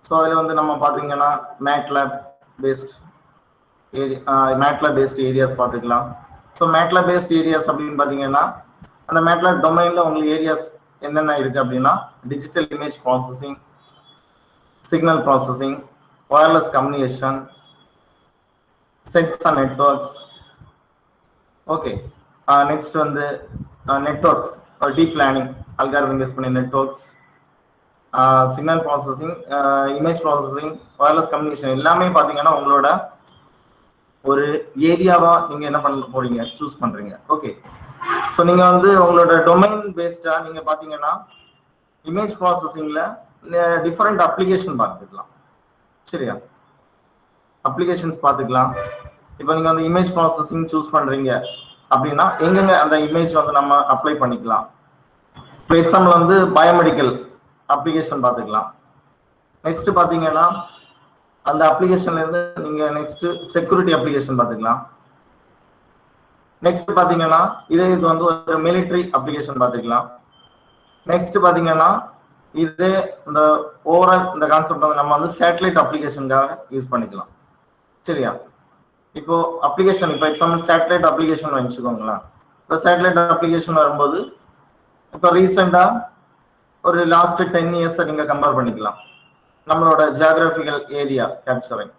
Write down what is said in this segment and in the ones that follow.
So அதில் வந்து நம்ம பார்த்தீங்கன்னா மேட்லேப் பேஸ்ட் ஏரியாஸ் பார்த்துக்கலாம். ஸோ மேட்லேப் பேஸ்ட் ஏரியாஸ் அப்படின்னு பார்த்தீங்கன்னா அந்த மேட்லேப் டொமைனில் உங்களுக்கு ஏரியாஸ் என்னென்ன இருக்குது அப்படின்னா digital image processing, signal processing, wireless communication, sensor networks. Okay, next வந்து network deep learning algorithm use பண்ணி networks, signal processing, image processing, wireless communication எல்லாமே பார்த்தீங்கன்னா உங்களோட ஒரு ஏரியாவா நீங்க என்ன பண்ண போறீங்க சூஸ் பண்றீங்க. ஓகே, ஸோ நீங்க வந்து உங்களோட டொமைன் பேஸ்டா நீங்க பாத்தீங்கன்னா இமேஜ் ப்ராசஸிங்ல டிஃபரெண்ட் அப்ளிகேஷன் பார்த்துக்கலாம். சரியா, அப்ளிகேஷன்ஸ் பார்த்துக்கலாம். இப்போ நீங்க வந்து இமேஜ் ப்ராசஸிங் சூஸ் பண்றீங்க அப்படின்னா எங்கெங்க அந்த இமேஜ் வந்து நம்ம அப்ளை பண்ணிக்கலாம். இப்போ எக்ஸாம்பிள் வந்து பயோமெடிக்கல் அப்ளிகேஷன் பார்த்துக்கலாம். நெக்ஸ்ட் பார்த்தீங்கன்னா அந்த அப்ளிகேஷன்ல இருந்து நீங்க நெக்ஸ்ட் செக்யூரிட்டி அப்ளிகேஷன் பார்த்துக்கலாம். நெக்ஸ்ட் பார்த்தீங்கன்னா இது வந்து ஒரு மிலிட்ரி அப்ளிகேஷன் பார்த்துக்கலாம். நெக்ஸ்ட் பார்த்தீங்கன்னா இது இந்த ஓவரால் இந்த கான்செப்ட் வந்து நம்ம வந்து சேட்டலைட் அப்ளிகேஷனுக்காக யூஸ் பண்ணிக்கலாம். சரியா, இப்போ அப்ளிகேஷன் இப்போ எக்ஸாம்பிள் சேட்டலைட் அப்ளிகேஷன் வச்சுக்கோங்களேன். இப்போ சேட்டலைட் அப்ளிகேஷன் வரும்போது இப்போ ரீசெண்டா ஒரு லாஸ்ட் 10 இயர்ஸை நீங்க கம்பேர் பண்ணிக்கலாம் நம்மளோட ஜியாகிரபிக்கல் ஏரியா கேப்சரிங்.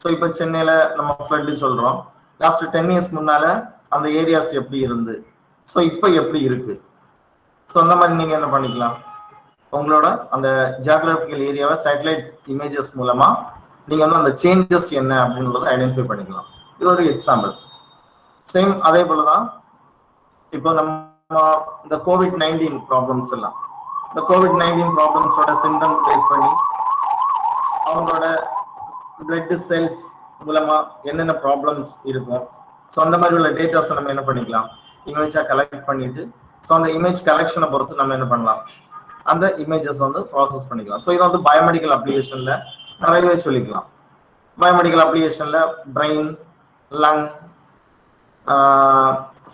ஸோ இப்போ சென்னையில் நம்ம ஃப்ளட்டு சொல்கிறோம். லாஸ்ட் 10 இயர்ஸ் முன்னால அந்த ஏரியாஸ் எப்படி இருந்து, ஸோ இப்போ எப்படி இருக்கு. ஸோ அந்த மாதிரி நீங்கள் என்ன பண்ணிக்கலாம், உங்களோட அந்த ஜியாகிரபிக்கல் ஏரியாவை சேட்டலைட் இமேஜஸ் மூலமா நீங்கள் வந்து அந்த சேஞ்சஸ் என்ன அப்படின்றத ஐடென்டிஃபை பண்ணிக்கலாம். இது ஒரு எக்ஸாம்பிள். சேம் அதே போல தான் இப்போ நம்ம இந்த COVID-19 ப்ராப்ளம்ஸ் எல்லாம், இந்த COVID-19 ப்ராப்ளம்ஸோட சிம்டம் பேஸ் பண்ணி அவங்களோட பிளட் செல்ஸ் மூலமா என்னென்ன ப்ராப்ளம்ஸ் இருக்கும், ஸோ அந்த மாதிரி உள்ள டேட்டாஸை நம்ம என்ன பண்ணிக்கலாம், இமேஜாக கலெக்ட் பண்ணிட்டு, ஸோ அந்த இமேஜ் கலெக்ஷனை பொறுத்து நம்ம என்ன பண்ணலாம், அந்த இமேஜஸ் வந்து ப்ராசஸ் பண்ணிக்கலாம். ஸோ இதை வந்து பயோமெடிக்கல் அப்ளிகேஷன்ல நிறையவே சொல்லிக்கலாம். பயோமெடிக்கல் அப்ளிகேஷன்ல பிரெயின், லங்,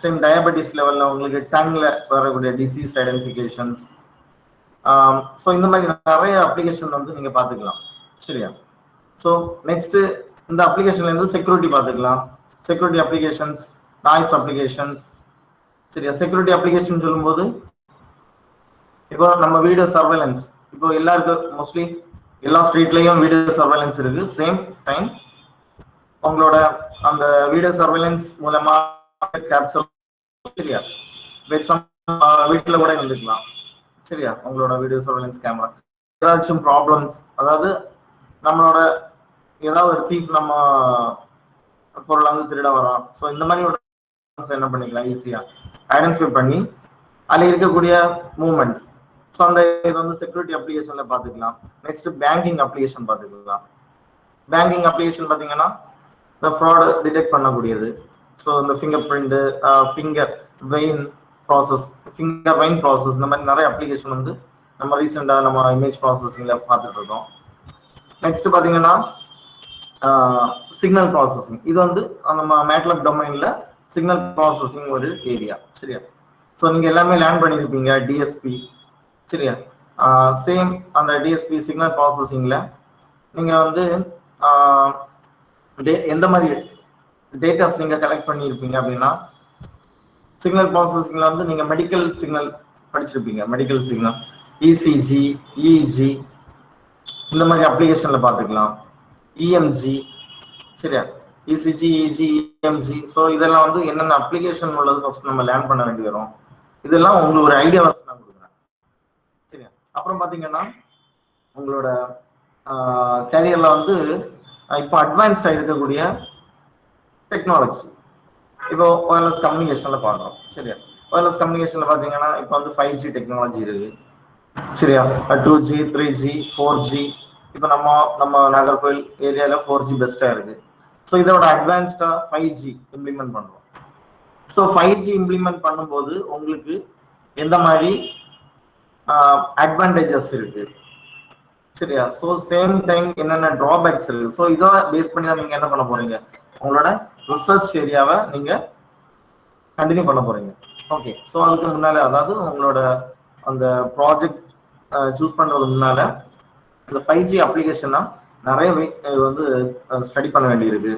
சேம் டயபெட்டிஸ் லெவலில் உங்களுக்கு டங்ல வரக்கூடிய டிசீஸ் ஐடென்டிஃபிகேஷன்ஸ், ஸோ இந்த மாதிரி நிறைய அப்ளிகேஷன் வந்து நீங்கள் பார்த்துக்கலாம். சரியா, ஸோ நெக்ஸ்ட் இந்த அப்ளிகேஷன்ல இருந்து செக்யூரிட்டி பார்த்துக்கலாம். Security applications, noise applications. சரியா, செக்யூரிட்டி அப்ளிகேஷன் சொல்லும்போது இப்போ நம்ம வீடியோ சர்வேலன்ஸ், இப்போ எல்லாருக்கும் மோஸ்ட்லி எல்லா ஸ்ட்ரீட்லயும் வீடியோ சர்வேலன்ஸ் இருக்கு. சேம் டைம் உங்களோட அந்த வீடியோ சர்வேலன்ஸ் மூலமா கேப்சர், சரியா, வீட்டுல கூட இருந்துக்கலாம். சரியா, உங்களோட வீடியோ சர்வேலன்ஸ் கேமரா ஏதாச்சும் ப்ராப்ளம்ஸ், அதாவது நம்மளோட ஏதாவது ஒரு தீஃப் நம்ம பொருளை வந்து திருட வரோம், ஸோ இந்த மாதிரி ஒரு என்ன பண்ணிக்கலாம், ஈஸியா ஐடென்டிஃபை பண்ணி அதில் இருக்கக்கூடிய மூவ்மெண்ட்ஸ், ஸோ அந்த இது வந்து செக்யூரிட்டி அப்ளிகேஷன்ல பார்த்துக்கலாம். நெக்ஸ்ட் பேங்கிங் அப்ளிகேஷன் பார்த்துக்கலாம். பேங்கிங் அப்ளிகேஷன் பார்த்தீங்கன்னா இந்த ஃப்ராடு டிடெக்ட் பண்ணக்கூடியது. ஸோ இந்த finger print, finger vein process, இந்த மாதிரி நிறைய அப்ளிகேஷன் வந்து நம்ம ரீசெண்டாக நம்ம இமேஜ் ப்ராசஸிங்ல பார்த்துட்டு இருக்கோம். நெக்ஸ்ட் பார்த்தீங்கன்னா சிக்னல் ப்ராசஸிங். இது வந்து நம்ம மேட்லேப் டொமைன்ல சிக்னல் ப்ராசஸிங் ஒரு ஏரியா. சரியா, ஸோ நீங்க எல்லாமே லேர்ன் பண்ணியிருப்பீங்க டிஎஸ்பி. சரியா, சேம் அந்த டிஎஸ்பி சிக்னல் ப்ராசஸிங்ல நீங்க வந்து எந்த மாதிரி டேட்டாஸ் நீங்க கலெக்ட் பண்ணியிருப்பீங்க அப்படின்னா, சிக்னல் ப்ராசஸிங்ல வந்து நீங்க மெடிக்கல் சிக்னல் படிச்சிருப்பீங்க. மெடிக்கல் சிக்னல் இசிஜி, இஇஜி, இந்த மாதிரி அப்ளிகேஷன்ல பார்த்துக்கலாம். இஎம்ஜி, சரியா, இசிஜி, இஜி, இஎம்ஜி. ஸோ இதெல்லாம் வந்து என்னென்ன அப்ளிகேஷன் உள்ளது ஃபர்ஸ்ட் நம்ம லேர்ன் பண்ண வேண்டி வரும். இதெல்லாம் உங்களுக்கு ஒரு ஐடியாவை நான் கொடுக்குறேன். சரியா, அப்புறம் பார்த்தீங்கன்னா உங்களோட கேரியர்ல வந்து இப்போ அட்வான்ஸ்டா இருக்கக்கூடிய டெக்னாலஜி, இப்போ ஒயர்லெஸ் கம்யூனிகேஷன்ல பார்க்குறோம். சரியா, ஒயர்லெஸ் கம்யூனிகேஷன்ல பார்த்தீங்கன்னா இப்போ வந்து 5G டெக்னாலஜி இருக்கு. சரியா, 2G, 3G, 4G. இப்போ நம்ம நாகர்கோவில் ஏரியால 4G பெஸ்டா இருக்கு. ஸோ இதோட அட்வான்ஸ்டா 5G இம்ப்ளிமெண்ட் பண்றோம். ஸோ 5G இம்ப்ளிமெண்ட் பண்ணும்போது உங்களுக்கு எந்த மாதிரி அட்வான்டேஜஸ் இருக்கு. சரியா, ஸோ சேம் டைம் என்னென்ன டிராபேக்ஸ் இருக்கு. ஸோ இதை பேஸ் பண்ணி தான் நீங்க என்ன பண்ண போறீங்க, உங்களோட ரிசர்ச் ஏரியாவை நீங்க கண்டினியூ பண்ண போறீங்க. ஓகே, ஸோ அதுக்கு முன்னால, அதாவது உங்களோட அந்த ப்ராஜெக்ட் சூஸ் பண்றது முன்னால இந்த 5G அப்ளிகேஷன்னா நிறைய வந்து ஸ்டடி பண்ண வேண்டியிருக்கு.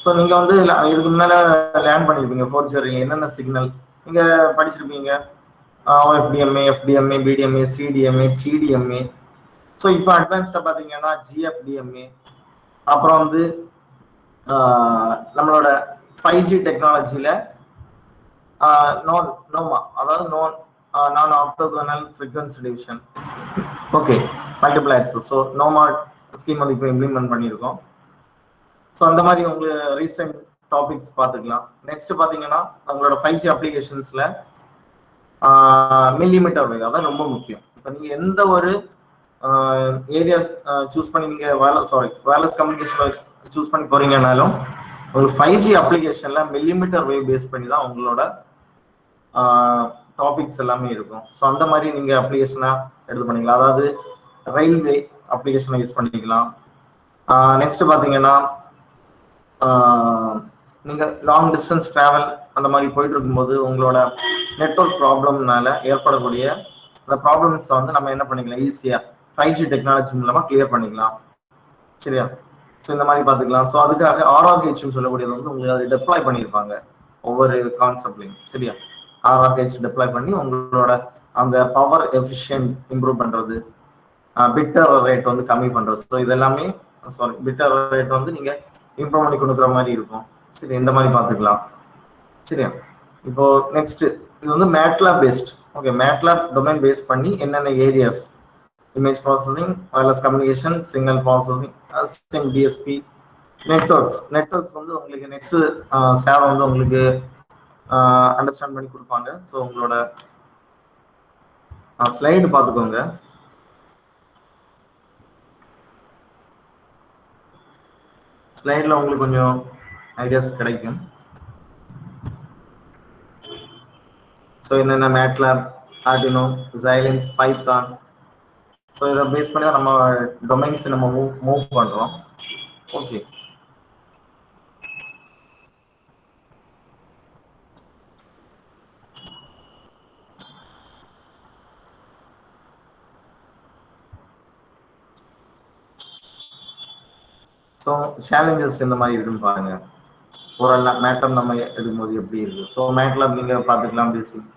ஸோ நீங்க வந்து இதுக்கு முன்னால லேர்ன் பண்ணிருப்பீங்க 4G என்னென்ன சிக்னல் நீங்க படிச்சிருப்பீங்க. OFDMA, FDMA, BDMA, CDMA, TDMA. So இப்போ அட்வான்ஸ்டா பாத்தீங்கன்னா GFDMA, அப்புறம் வந்து நம்மளோட 5G டெக்னாலஜியில நோமா, அதாவது non orthogonal frequency division, okay, multiple access. So NOMA scheme வந்து இப்போ இம்ப்ளிமெண்ட் பண்ணியிருக்கோம். ஸோ அந்த மாதிரி உங்களுக்கு ரீசெண்ட் டாபிக்ஸ் பார்த்துக்கலாம். நெக்ஸ்ட் பார்த்தீங்கன்னா உங்களோட 5G அப்ளிகேஷன்ஸ்ல மில்லிமீட்டர் வேவ் அதான் ரொம்ப முக்கியம். இப்போ நீங்கள் எந்த ஒரு ஏரியா சூஸ் பண்ணி நீங்கள் வயர்லெஸ் கம்யூனிகேஷன் சூஸ் பண்ணி போறீங்கன்னாலும் உங்களுக்கு 5G அப்ளிகேஷன்ல மில்லிமீட்டர் வேவ் பேஸ் பண்ணி தான் உங்களோட டாபிக்ஸ் எல்லாமே இருக்கும். ஸோ அந்த மாதிரி நீங்க அப்ளிகேஷனா எடுத்து பண்ணிக்கலாம். அதாவது ரயில்வே அப்ளிகேஷனை யூஸ் பண்ணிக்கலாம். நெக்ஸ்ட் பார்த்தீங்கன்னா நீங்க லாங் டிஸ்டன்ஸ் டிராவல் அந்த மாதிரி போயிட்டு இருக்கும்போது உங்களோட நெட்வொர்க் ப்ராப்ளம்னால ஏற்படக்கூடிய அந்த ப்ராப்ளம்ஸை வந்து நம்ம என்ன பண்ணிக்கலாம், ஈஸியா 5G டெக்னாலஜி மூலமா கிளியர் பண்ணிக்கலாம். சரியா? ஸோ இந்த மாதிரி பார்த்துக்கலாம். ஸோ அதுக்காக RRHன்னு சொல்லக்கூடியது வந்து உங்களுக்கு அதை டெப்ளாய் பண்ணியிருப்பாங்க ஒவ்வொரு கான்செப்ட்லையும். சரியா? RRH டெப்ளாய் பண்ணி உங்களோட அந்த பவர் எஃபிஷியன்ட் இம்ப்ரூவ் பண்றது, பிட்டர் ரேட் வந்து கம்மி பண்றது. ஸோ இதெல்லாமே பிட்டர் ரேட் வந்து நீங்க இம்ப்ரூவ் பண்ணி கொடுக்குற மாதிரி இருக்கும். சரி, இந்த மாதிரி பார்த்துக்கலாம். சரியா? இப்போ நெக்ஸ்ட் இது வந்து MATLAB based. Okay, MATLAB domain base பண்ணி என்னென்ன areas, image processing, wireless communication, signal processing, DSP, networks வந்து உங்களுக்கு நெக்ஸ்ட் சேவை வந்து உங்களுக்கு அண்டர்ஸ்டாண்ட் பண்ணி கொடுப்பாங்க. ஸோ உங்களோட ஸ்லைடு பார்த்துக்கோங்க. ஸ்லைடில் உங்களுக்கு கொஞ்சம் ஐடியாஸ் கிடைக்கும். ஸோ என்னென்ன MATLAB, Arduino, Xilinx, Python. So இதை பேஸ் பண்ணி தான் நம்ம டொமைன்ஸ் நம்ம மூவ் பண்ணுறோம். ஓகே, ஸோ சேலஞ்சஸ் இந்த மாதிரி இருக்குன்னு பாருங்க. ஒரு மேட்லாப் நம்ம எடுக்கும்போது எப்படி இருக்கு. ஸோ மேட்லாப் நீங்க பார்த்துக்கலாம் பேசிக்.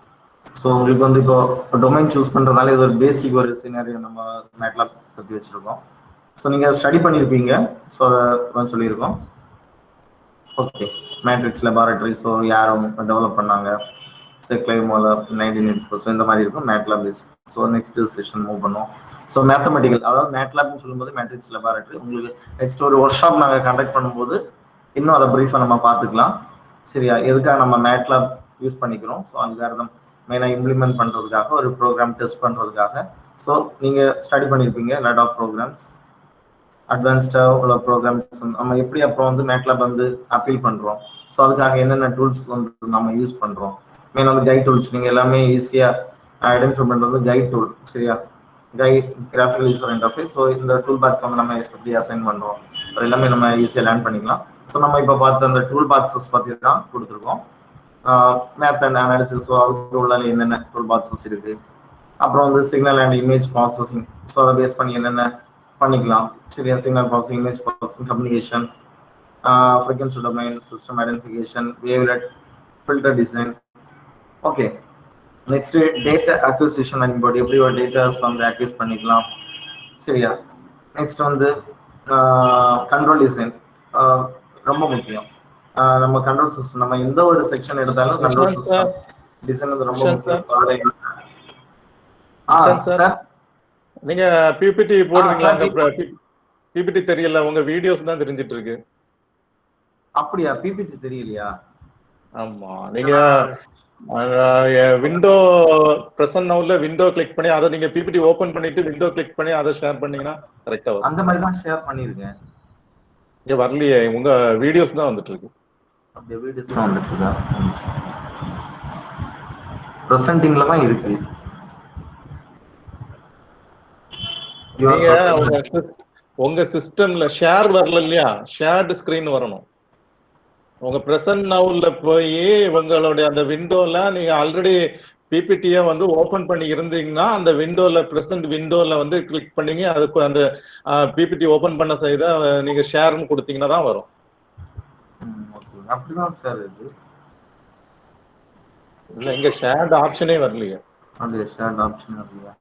ஸோ உங்களுக்கு வந்து இப்போ டொமைன் சூஸ் பண்றதுனால இது ஒரு பேசிக் ஒரு சினாரியோ நம்ம மேட்லாப் பற்றி வச்சிருக்கோம். ஸோ நீங்க ஸ்டடி பண்ணியிருப்பீங்க. ஸோ அதை சொல்லியிருக்கோம். Okay, matrix laboratory. ஸோ யாரும் டெவலப் பண்ணாங்க, செக்லைவ் மோலர் 1984. ஸோ இந்த மாதிரி இருக்கும் மேட்லாப் பேசிக். ஸோ நெக்ஸ்ட் செஷன் மூவ் பண்ணுவோம். ஸோ மேத்தமெட்டிக்கல், அதாவது மேட்லாப்னு சொல்லும்போது மேட்ரிக்ஸ் லெபார்டரி. உங்களுக்கு நெக்ஸ்ட் ஒரு ஒர்க் ஷாப் நாங்கள் கண்டக்ட் பண்ணும்போது இன்னும் அதை ப்ரீஃபாக நம்ம பார்த்துக்கலாம். சரியா? எதுக்காக நம்ம மேட்லாப் யூஸ் பண்ணிக்கிறோம்? ஸோ அல்காரிதம் மெயினாக இம்ப்ளிமெண்ட் பண்ணுறதுக்காக, ஒரு ப்ரோக்ராம் டெஸ்ட் பண்ணுறதுக்காக. ஸோ நீங்கள் ஸ்டடி பண்ணியிருப்பீங்க லாட் ஆஃப் ப்ரோக்ராம்ஸ், அட்வான்ஸ்டாக உள்ள ப்ரோக்ராம்ஸ் நம்ம எப்படி அப்புறம் வந்து மேட்லாப் வந்து அப்பீல் பண்ணுறோம். ஸோ அதுக்காக என்னென்ன டூல்ஸ் வந்து நம்ம யூஸ் பண்ணுறோம். மெயினாக வந்து கைட் டூல்ஸ் நீங்கள் எல்லாமே ஈஸியாக ஐடென்டிஃபை பண்ணுறது வந்து கைட் டூல். சரியா? Guide, graphical user interface. So இந்த டூல் பாக்ஸ் வந்து நம்ம எப்படி அசைன் பண்ணுறோம் அது எல்லாமே நம்ம ஈஸியாக லேர்ன் பண்ணிக்கலாம். ஸோ நம்ம இப்போ பார்த்த அந்த டூல் பாக்ஸஸ் பற்றி தான் கொடுத்துருக்கோம். Math and analysis. ஸோ அதுக்கு உள்ள என்னென்ன டூல் பாக்ஸஸ் இருக்கு. அப்புறம் வந்து signal and image processing. So அதை பேஸ் பண்ணி என்னென்ன பண்ணிக்கலாம். சரியா? Signal processing, image processing, communication, frequency domain, system identification, wavelet, filter design. Okay, next data acquisition and board, எப்படி ஒரு டேட்டாஸ் வந்து அக்விஸ் பண்ணிக்கலாம். சரியா? நெக்ஸ்ட் வந்து கண்ட்ரோல் டிசைன் ரொம்ப முக்கியம். நம்ம கண்ட்ரோல் சிஸ்டம், நம்ம எந்த ஒரு செக்ஷன் எடுத்தாலும் கண்ட்ரோல் சிஸ்டம் டிசைன் வந்து ரொம்ப முக்கியம். சார் நீங்க பிபிடி போடுறீங்களா? பிபிடி தெரியல, உங்க வீடியோஸ் தான் தெரிஞ்சிட்டு இருக்கு. அப்படியா? பிபிடி தெரியலையா? ஆமா, நீங்க விண்டோ பிரசன்ட் நவுல விண்டோ கிளிக் பண்ணி அதை நீங்க பிபிடி ஓபன் பண்ணிட்டு விண்டோ கிளிக் பண்ணி அதை ஷேர் பண்ணீங்கன்னா கரெக்டா வரும். அந்த மாதிரி தான் ஷேர் பண்ணிருக்கேன். இங்க வரலையே, உங்க வீடியோஸ் தான் வந்துட்டு இருக்கு. அப்படியே வீடியோஸ் தான் வந்துட்டு இருக்கா? பிரசன்டிங்ல தான் இருக்கு. நீங்க உங்க சிஸ்டம்ல ஷேர் வரல இல்லையா? ஷேர்டு ஸ்கிரீன் வரணும். உங்க பிரசன்ட் நவுல போய் உங்களுடைய அந்த விண்டோல நீங்க ஆல்ரெடி பிபிடியை வந்து ஓபன் பண்ணி இருந்தீங்கன்னா அந்த விண்டோல பிரசன்ட் விண்டோல வந்து கிளிக் பண்ணீங்க அதுக்கு அந்த பிபிடி ஓபன் பண்ண செய்த நீங்க ஷேர்னு கொடுத்தீங்கன்னா தான் வரும். அப்படிதான் சார் இது. இல்ல இங்க ஷேர்ட் ஆப்ஷனே வரலையே. அப்படியே ஷேர்ட் ஆப்ஷன் வரலையா?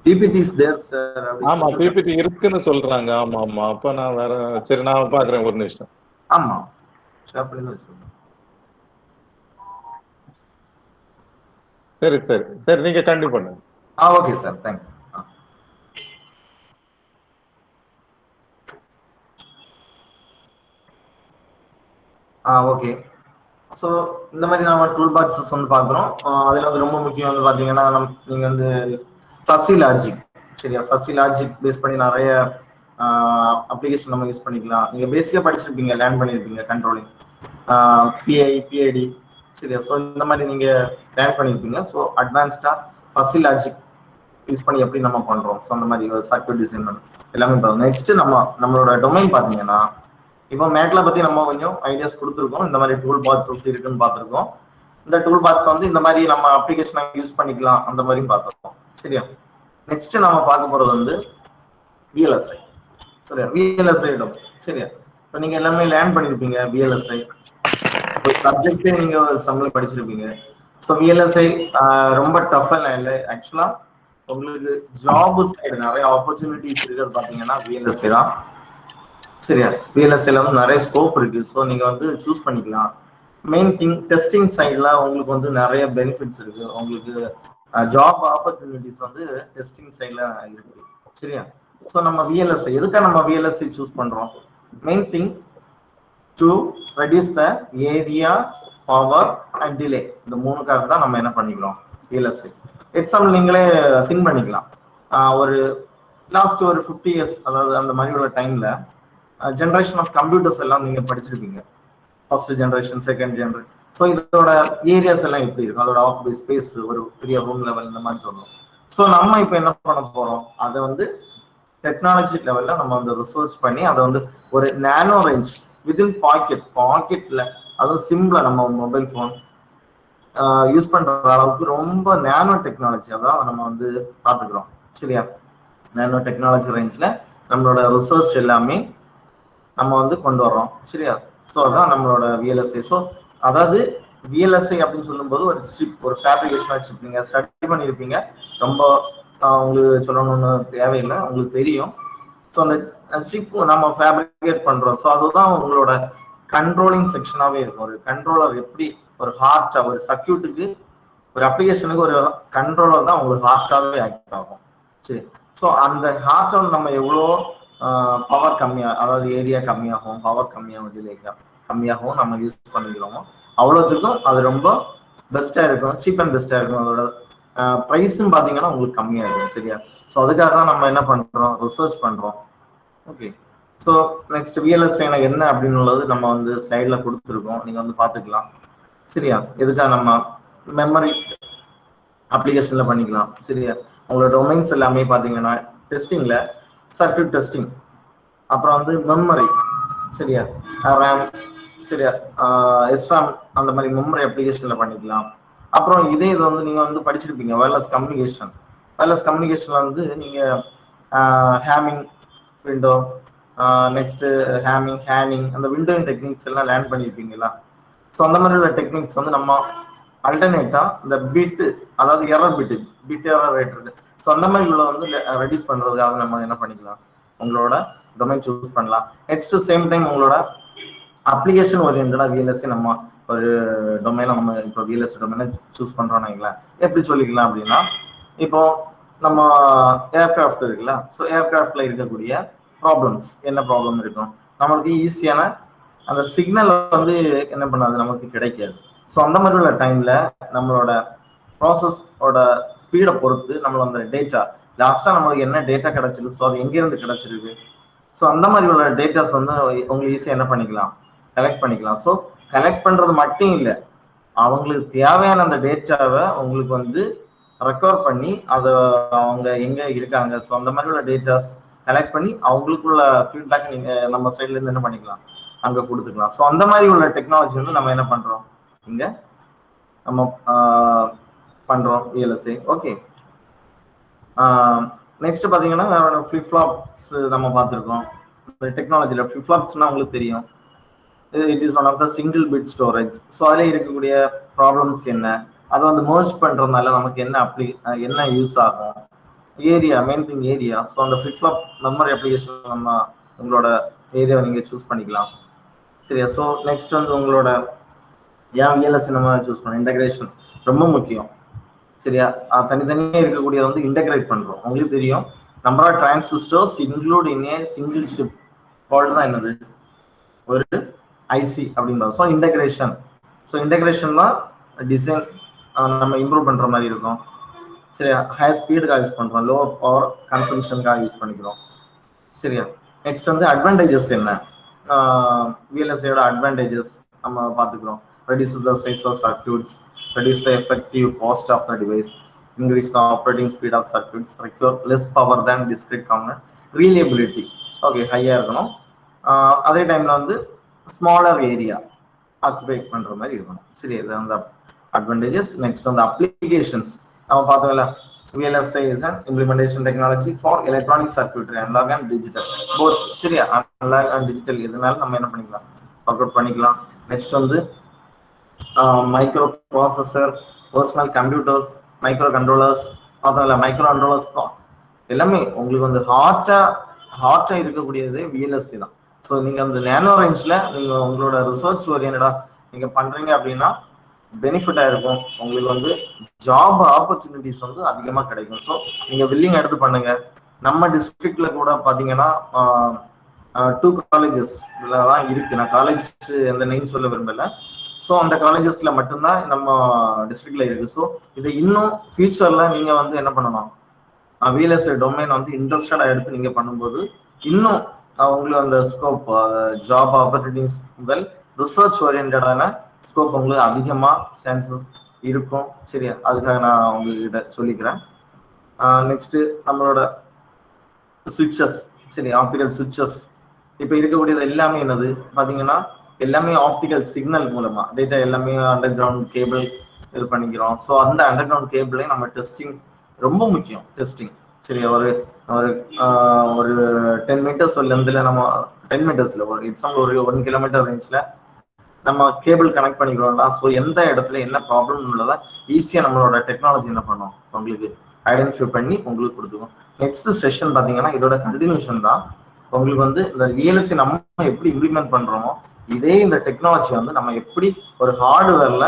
PPT is there sir. ஆமா பிபிடி இருக்குன்னு சொல்றாங்க. ஆமா ஆமா. அப்ப நான் வேற சரி நான் பாக்குறேன் ஒரு நிமிஷம். ஆமா ஷேர் பண்ணி தான் சொல்றேன். சரி சரி சரி நீங்க கண்டினியூ பண்ணுங்க. Okay sir thanks. Okay. So இந்த மாதிரி நம்ம டூல் பாக்ஸஸ் வந்து பார்க்குறோம். அதில் வந்து ரொம்ப முக்கியம் வந்து பார்த்தீங்கன்னா நீங்கள் வந்து ஃபஸி லாஜிக், சரியா? ஃபஸி லாஜிக் பேஸ் பண்ணி நிறைய அப்ளிகேஷன் நம்ம யூஸ் பண்ணிக்கலாம். நீங்கள் பேசிக்காக படிச்சிருப்பீங்க, லேர்ன் பண்ணியிருப்பீங்க கண்ட்ரோலிங், பிஐ பிஐடி, சரியா? ஸோ இந்த மாதிரி நீங்கள் லேர்ன் பண்ணியிருப்பீங்க. ஸோ அட்வான்ஸ்டாக ஃபஸி லாஜிக் யூஸ் பண்ணி எப்படி நம்ம பண்ணுறோம், ஸோ அந்த மாதிரி சர்க்யூட் டிசைன் எல்லாமே பண்ணுறோம். நெக்ஸ்ட் நம்மளோட டொமைன் பார்த்தீங்கன்னா இப்போ மேட்ல பத்தி நம்ம கொஞ்சம் ஐடியாஸ் கொடுத்துருக்கோம். இந்த மாதிரி டூல் பாக்ஸஸ் இருக்குன்னு பார்த்துருக்கோம். இந்த டூல் பாக்ஸ் வந்து இந்த மாதிரி நம்ம அப்ளிகேஷனை யூஸ் பண்ணிக்கலாம் அந்த மாதிரியும் பார்த்துருக்கோம், சரியா? நெக்ஸ்ட் நம்ம பார்க்க போறது வந்து விஎல்எஸ்ஐ, சரியா? விஎல்எஸ்ஐ டொமைன், சரியா? இப்போ நீங்க எல்லாமே லேர்ன் பண்ணிருப்பீங்க விஎல்எஸ்ஐ சப்ஜெக்டே நீங்க சம்ல படிச்சிருப்பீங்க. ஸோ விஎல்எஸ்ஐ ரொம்ப டஃபா இல்லை. ஆக்சுவலா உங்களுக்கு ஜாப் சைடு நிறைய ஆப்பர்ச்சுனிட்டிஸ் இருக்கிறது பார்த்தீங்கன்னா விஎல்எஸ்ஐ தான், சரியா? விஎல்எஸ்ஐல வந்து நிறைய ஸ்கோப் இருக்கு. ஸோ நீங்க வந்து சூஸ் பண்ணிக்கலாம். மெயின் திங் டெஸ்டிங் சைட்ல உங்களுக்கு வந்து நிறைய பெனிஃபிட்ஸ் இருக்கு. உங்களுக்கு ஜாப் ஆப்பர்ச்சுனிட்டிஸ் வந்து டெஸ்டிங் சைட்ல இருக்கு, சரியா? ஸோ நம்ம விஎல்எஸ்ஐ எதுக்காக நம்ம விஎல்எஸ்ஐ சூஸ் பண்றோம்? Main thing to reduce the area, power and delay. இந்த மூணுக்காக தான் நம்ம என்ன பண்ணிக்கிறோம் விஎல்எஸ்ஐ. எக்ஸாம்பிள் நீங்களே திங்க் பண்ணிக்கலாம். ஒரு லாஸ்ட் ஒரு 50 years, அதாவது அந்த மாதிரி உள்ள டைம்ல ஜென்ரேஷன் ஆஃப் கம்ப்யூட்டர்ஸ் எல்லாம் நீங்க படிச்சிருப்பீங்க. First generation, second generation. So இதோட ஏரியாஸ் எல்லாம் எப்படி இருக்கும், அதோட ஆக்குபை ஸ்பேஸ், ஒரு பெரிய ரூம் லெவல் இந்த மாதிரி சொல்லுவோம். ஸோ நம்ம இப்போ என்ன பண்ண போறோம், அதை வந்து டெக்னாலஜி லெவல்ல நம்ம வந்து ரிசர்ச் பண்ணி அதை வந்து ஒரு நேனோ ரேஞ்ச் வித்தின் பாக்கெட்ல, அதுவும் சிம்பிளா நம்ம மொபைல் ஃபோன் யூஸ் பண்ற அளவுக்கு ரொம்ப நேனோ டெக்னாலஜி அதான் நம்ம வந்து பார்த்துக்கிறோம், சரியா? நேனோ டெக்னாலஜி ரேஞ்ச்ல நம்மளோட ரிசர்ச் எல்லாமே நம்ம வந்து கொண்டு வர்றோம், சரியா? ஸோ அதான் நம்மளோட விஎல்எஸ்ஐ. ஸோ அதாவது விஎல்எஸ்ஐ அப்படின்னு சொல்லும்போது ஒரு சிப், ஒரு ஃபேப்ரிகேஷன் சிப். நீங்க ஸ்டடி பண்ணியிருப்பீங்க, ரொம்ப உங்களுக்கு சொல்லணும்னு தேவையில்லை, உங்களுக்கு தெரியும். ஸோ அந்த சிப் நம்ம ஃபேப்ரிகேட் பண்றோம். ஸோ அதுதான் உங்களோட கண்ட்ரோலிங் செக்ஷனாகவே இருக்கும். ஒரு கண்ட்ரோலர் எப்படி ஒரு ஹார்ட்டா, ஒரு சர்க்கியூட்டுக்கு, ஒரு அப்ளிகேஷனுக்கு ஒரு கண்ட்ரோலர் தான் உங்களுக்கு ஹார்ட்டாகவே ஆக்ட் ஆகும், சரி? ஸோ அந்த ஹார்ட் நம்ம எவ்வளோ பவர் கம்மியாக, அதாவது ஏரியா கம்மியாகும், பவர் கம்மியாகும், டிலே கம்மியாகவும் நம்ம யூஸ் பண்ணிக்கிறோமோ அவ்வளோத்துக்கும் அது ரொம்ப பெஸ்ட்டாக இருக்கும், சீப் அண்ட் பெஸ்ட்டாக இருக்கும். அதோட ப்ரைஸும் பார்த்தீங்கன்னா உங்களுக்கு கம்மியாக இருக்கும், சரியா? ஸோ அதுக்காக தான் நம்ம என்ன பண்ணுறோம், ரிசர்ச் பண்ணுறோம். ஓகே. ஸோ நெக்ஸ்ட் விஎல்எஸ்ஐ என்ன அப்படின்னுள்ளது நம்ம வந்து ஸ்லைடில் கொடுத்துருக்கோம், நீங்கள் வந்து பார்த்துக்கலாம், சரியா? எதுக்காக நம்ம மெமரி அப்ளிகேஷனில் பண்ணிக்கலாம், சரியா? உங்களோட டொமைன்ஸ் எல்லாமே பார்த்தீங்கன்னா டெஸ்டிங்கில் சர்க்யூட் டெஸ்டிங், அப்புறம் வந்து மெமரி, சரியா? ரேம், சரியா? எஸ்ராம், அந்த மாதிரி மெமரி அப்ளிகேஷனில் பண்ணிக்கலாம். அப்புறம் இதே இது வந்து நீங்கள் வந்து படிச்சிருப்பீங்க வயர்லெஸ் கம்யூனிகேஷன். வயர்லெஸ் கம்யூனிகேஷனில் வந்து நீங்கள் ஹேமிங் விண்டோ, நெக்ஸ்ட்டு ஹேனிங், அந்த விண்டோவிங் டெக்னிக்ஸ் எல்லாம் லேர்ன் பண்ணியிருப்பீங்களா? ஸோ அந்த மாதிரி உள்ள டெக்னிக்ஸ் வந்து நம்ம அல்டர்னேட்டா இந்த பிட்டு, அதாவது எரர் பிட் எரர் ரேட் இருக்கு. ஸோ அந்த மாதிரி உள்ள வந்து ரெடியூஸ் பண்றதுக்காக நம்ம என்ன பண்ணிக்கலாம், உங்களோட டொமைன் சூஸ் பண்ணலாம். நெக்ஸ்ட் சேம் டைம் உங்களோட அப்ளிகேஷன் ஓரியன்டா விஎல்எஸ்ஐ நம்ம ஒரு டொமைனை நம்ம இப்போ விஎல்எஸ்ஐ டொமைனை சூஸ் பண்றோம்னு வைங்களேன். எப்படி சொல்லிக்கலாம் அப்படின்னா, இப்போ நம்ம ஏர்கிராஃப்ட் இருக்குல்ல, ஸோ ஏர்கிராஃப்ட்ல இருக்கக்கூடிய ப்ராப்ளம்ஸ், என்ன ப்ராப்ளம் இருக்கும், நம்மளுக்கு ஈஸியான அந்த சிக்னல் வந்து என்ன பண்ணாது, நமக்கு கிடைக்காது. ஸோ அந்த மாதிரி உள்ள டைம்ல நம்மளோட ப்ராசஸோட ஸ்பீடை பொறுத்து நம்மளோட அந்த டேட்டா, லாஸ்டா நம்மளுக்கு என்ன டேட்டா கிடைச்சிருக்கு, ஸோ அது எங்கேருந்து கிடைச்சிருக்கு, ஸோ அந்த மாதிரி உள்ள டேட்டாஸ் வந்து உங்களுக்கு ஈஸியாக என்ன பண்ணிக்கலாம், கலெக்ட் பண்ணிக்கலாம். ஸோ கலெக்ட் பண்றது மட்டும் இல்லை, அவங்களுக்கு தேவையான அந்த டேட்டாவை உங்களுக்கு வந்து ரெக்கவர் பண்ணி அதை அவங்க எங்க இருக்காங்க, ஸோ அந்த மாதிரி உள்ள டேட்டாஸ் கலெக்ட் பண்ணி அவங்களுக்குள்ள ஃபீட்பேக் நீங்க நம்ம சைட்ல இருந்து என்ன பண்ணிக்கலாம், அங்க கொடுத்துக்கலாம். ஸோ அந்த மாதிரி உள்ள டெக்னாலஜி வந்து நம்ம என்ன பண்றோம், இங்க நம்ம பண்றோம் VLSI. ஓகே, நெக்ஸ்ட் பாத்தீங்கன்னா ஃபிளிப் ஃப்ளாப்ஸ் நம்ம பார்த்துருக்கோம். டெக்னாலஜில ஃபிளிப் ஃப்ளாப்ஸ்னா உங்களுக்கு தெரியும், it is one of the single bit storage. So அதில் இருக்கக்கூடிய ப்ராப்ளம்ஸ் என்ன, அதை வந்து மர்ஜ் பண்றதுனால நமக்கு என்ன யூஸ் ஆகும், area, main thing area. So அந்த ஃபிளிப் ஃப்ளாப் மெமரி அப்ளிகேஷன் நம்ம உங்களோட ஏரியாவை நீங்க சூஸ் பண்ணிக்கலாம். சரியா? ஸோ நெக்ஸ்ட் வந்து உங்களோட ஏன் VLSI நம்ம சூஸ் பண்ணோம், இன்டகிரேஷன் ரொம்ப முக்கியம். சரியா? தனித்தனியாக இருக்கக்கூடியதை வந்து இன்டகிரேட் பண்றோம். உங்களுக்கு தெரியும், number of transistors include in a single chip called தான் என்னது, ஒரு ஐசி அப்படின்றது. So integration. ஸோ இன்டகிரேஷன்லாம் டிசைன் நம்ம இம்ப்ரூவ் பண்ற மாதிரி இருக்கும். சரியா? ஹை ஸ்பீடுக்காக யூஸ் பண்றோம், லோ பவர் கன்சம்ஷனுக்காக யூஸ் பண்ணிக்கிறோம். சரியா? நெக்ஸ்ட் வந்து அட்வான்டேஜஸ் என்ன, VLSIயோட அட்வான்டேஜஸ் நம்ம பார்த்துக்கிறோம். Reduce the size of circuits, reduce the effective cost of the device, increase the operating speed of circuits, require less power than discrete component, reliability okay higher இருக்கணும். அதே டைம்ல வந்து ஸ்மாலர் ஏரியா ஆக்குபை பண்ற மாதிரி இருக்கணும். சரி, இது வந்து அட்வான்டேஜஸ். நெக்ஸ்ட் வந்து அப்ளிகேஷன்ஸ் நம்ம பார்த்தோம்ல, VLSI is an implementation technology for electronic circuitry, analog and digital both. சரியா? analog and digital இதனால நம்ம என்ன பண்ணிக்கலாம், ஒர்க் அவுட் பண்ணிக்கலாம். நெக்ஸ்ட் வந்து micro processor, personal computers, micro controllers, அதில் மைக்ரோ கண்ட்ரோலர்ஸ் தான் எல்லாமே உங்களுக்கு வந்து ஹார்ட்டாக இருக்கக்கூடியது VLSI தான். ஸோ நீங்கள் அந்த நேனோ ரேஞ்சில் நீங்கள் உங்களோட ரிசர்ச் ஓரியன்டா நீங்கள் பண்ணுறீங்க அப்படின்னா பெனிஃபிட்டாக இருக்கும். உங்களுக்கு வந்து ஜாப் ஆப்பர்ச்சுனிட்டிஸ் வந்து அதிகமாக கிடைக்கும். ஸோ நீங்கள் வில்லிங் எடுத்து பண்ணுங்க. நம்ம டிஸ்ட்ரிக்ட்ல கூட பார்த்தீங்கன்னா 2 காலேஜஸ் தான் இருக்கு. நான் காலேஜ் எந்த நேம் சொல்ல விரும்பல. ஸோ அந்த காலேஜஸ்ல மட்டும்தான் நம்ம டிஸ்ட்ரிக்ட்ல இருக்கு. ஸோ இதை இன்னும் ஃபியூச்சர்ல நீங்க வந்து என்ன பண்ணணும், VLSI டொமைன் வந்து இன்ட்ரெஸ்டடா எடுத்து நீங்க பண்ணும்போது இன்னும் உங்களுக்கு அந்த ஸ்கோப், ஜாப் ஆப்பர்ச்சுனிட்டிஸ் முதல் ரிசர்ச் ஓரியன்டான ஸ்கோப் உங்களுக்கு அதிகமா சான்சஸ் இருக்கும். சரியா? அதுக்காக நான் உங்ககிட்ட சொல்லிக்கிறேன். நெக்ஸ்ட் நம்மளோட சுவிட்சஸ். சரி, ஆப்டிகல் சுவிட்சஸ் இப்போ இருக்கக்கூடியது எல்லாமே என்னது பாத்தீங்கன்னா எல்லாமே ஆப்டிகல் சிக்னல் மூலமா டேட்டா எல்லாமே அண்டர் கிரவுண்ட் கேபிள் இது பண்ணிக்கிறோம். ஸோ அந்த அண்டர் கிரவுண்ட் கேபிளே நம்ம டெஸ்டிங் ரொம்ப முக்கியம். டெஸ்டிங் சரியா? ஒரு ஒரு 10 மீட்டர்ஸ் லென்த்ல நம்ம 10 மீட்டர்ஸ்ல ஒரு எக்ஸாம்பிள் ஒரு 1 கிலோமீட்டர் ரேஞ்ச்ல நம்ம கேபிள் கனெக்ட் பண்ணிக்கிறோம்னா, ஸோ எந்த இடத்துல என்ன ப்ராப்ளம் உள்ளதா ஈஸியா நம்மளோட டெக்னாலஜி என்ன பண்ணோம் உங்களுக்கு ஐடென்டிஃபை பண்ணி உங்களுக்கு கொடுத்துருவோம். நெக்ஸ்ட் செஷன் பாத்தீங்கன்னா இதோட கண்டினியூஷன் தான். உங்களுக்கு வந்து இந்த VLSI நம்ம எப்படி இம்ப்ளிமெண்ட் பண்றோமோ இதே இந்த டெக்னாலஜி வந்து நம்ம எப்படி ஒரு ஹார்ட்வேர்ல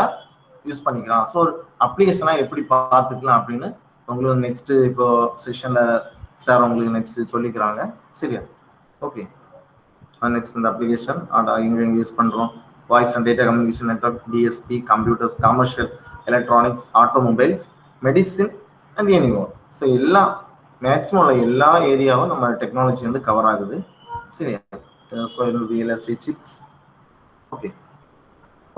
யூஸ் பண்ணிக்கலாம், ஸோ ஒரு அப்ளிகேஷனா எப்படி பார்த்துக்கலாம் அப்படின்னு உங்களுக்கு நெக்ஸ்ட் இப்போ செஷன்ல சார் உங்களுக்கு நெக்ஸ்ட் சொல்லிக்கிறாங்க. சரியா? ஓகே, நெக்ஸ்ட் இந்த அப்ளிகேஷன் எங்க யூஸ் பண்றோம், voice and data communication network, DSP, computers, commercial electronics, automobiles, medicine and anymore. So எல்லாம் மேக்ஸிமம் எல்லா ஏரியாவும் நம்ம டெக்னாலஜி வந்து கவர் ஆகுது. சரியா? ஸோ இந்த VLSI chips. Okay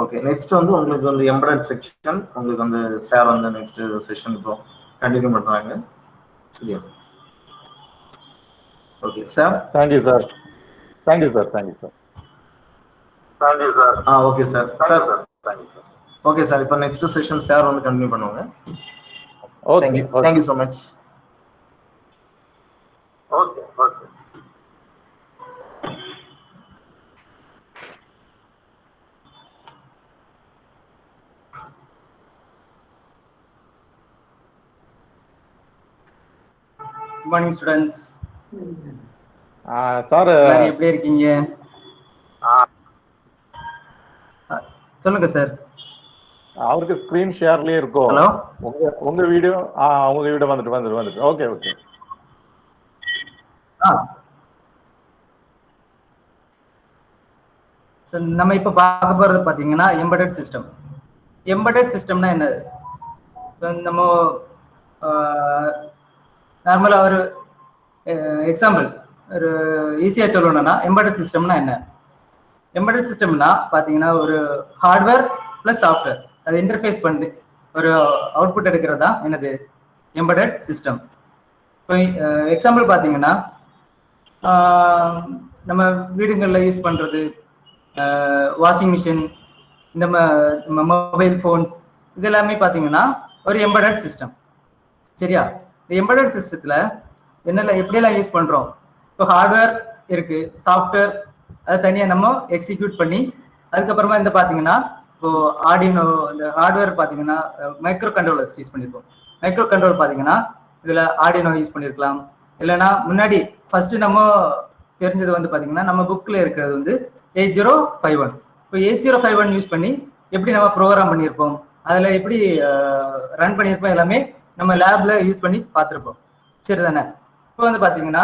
okay next வந்து உங்களுக்கு வந்து எம்பெடட் செக்ஷன் உங்களுக்கு வந்து சார் வந்து நெக்ஸ்ட் செஷன் இப்போ கண்டினியூ பண்றாங்க. சரியா? Okay sir. Thank you sir. Thank you sir. Thank you sir. Thank you sir. Okay sir. Sir okay sir, இப்போ நெக்ஸ்ட் செஷன் சார் வந்து கண்டினியூ பண்ணுவாங்க. Okay, thank you so much. Okay okay. Good morning students. Sir எப்படி இருக்கீங்க? சொல்லுங்க sir. அவருக்கு screen ஷேர்லயே இருக்கும். Hello, உங்க video உங்க வீடியோ வந்துட்டு ஓகே ஓகே. நம்ம இப்ப பார்க்க போறது பாத்தீங்கன்னா எம்பெடட் சிஸ்டம். எம்பெடட் சிஸ்டம்னா என்னது? நம்ம நார்மலா ஒரு எக்ஸாம்பிள் ஒரு ஈஸியா சொல்லணும்னா எம்பெடட் சிஸ்டம்னா என்ன? எம்பெடட் சிஸ்டம்னா பாத்தீங்கன்னா ஒரு ஹார்ட்வேர் பிளஸ் சாஃப்ட்வேர் அதை இன்டர்ஃபேஸ் பண்ணி ஒரு அவுட்புட் எடுக்கிறதா என்னது எம்பெடட் சிஸ்டம். இப்போ எக்ஸாம்பிள் பாத்தீங்கன்னா நம்ம வீடுகளில் யூஸ் பண்றது வாஷிங் மிஷின், இந்த மொபைல் ஃபோன்ஸ் இது எல்லாமே பார்த்தீங்கன்னா ஒரு எம்பெடட் சிஸ்டம். சரியா? இந்த எம்பெடட் சிஸ்டத்தில் என்னெல்லாம் எப்படியெல்லாம் யூஸ் பண்ணுறோம்? இப்போ ஹார்ட்வேர் இருக்கு, சாஃப்ட்வேர் அதை தனியாக நம்ம எக்ஸிக்யூட் பண்ணி அதுக்கப்புறமா இந்த பார்த்தீங்கன்னா இப்போ ஆர்டினோ இந்த ஹார்ட்வேர் பார்த்தீங்கன்னா மைக்ரோ கண்ட்ரோலர்ஸ் யூஸ் பண்ணியிருக்கோம். மைக்ரோ கண்ட்ரோல் பார்த்தீங்கன்னா இதில் ஆர்டினோ யூஸ் பண்ணியிருக்கலாம். இல்லைன்னா முன்னாடி ஃபர்ஸ்ட் நம்ம தெரிஞ்சது வந்து பார்த்தீங்கன்னா நம்ம புக்கில் இருக்கிறது வந்து 8051. இப்போ 8051 யூஸ் பண்ணி எப்படி நம்ம ப்ரோக்ராம் பண்ணியிருப்போம், அதில் எப்படி ரன் பண்ணியிருப்போம், எல்லாமே நம்ம லேப்ல யூஸ் பண்ணி பார்த்துருப்போம். சரி தானே? இப்போ வந்து பார்த்தீங்கன்னா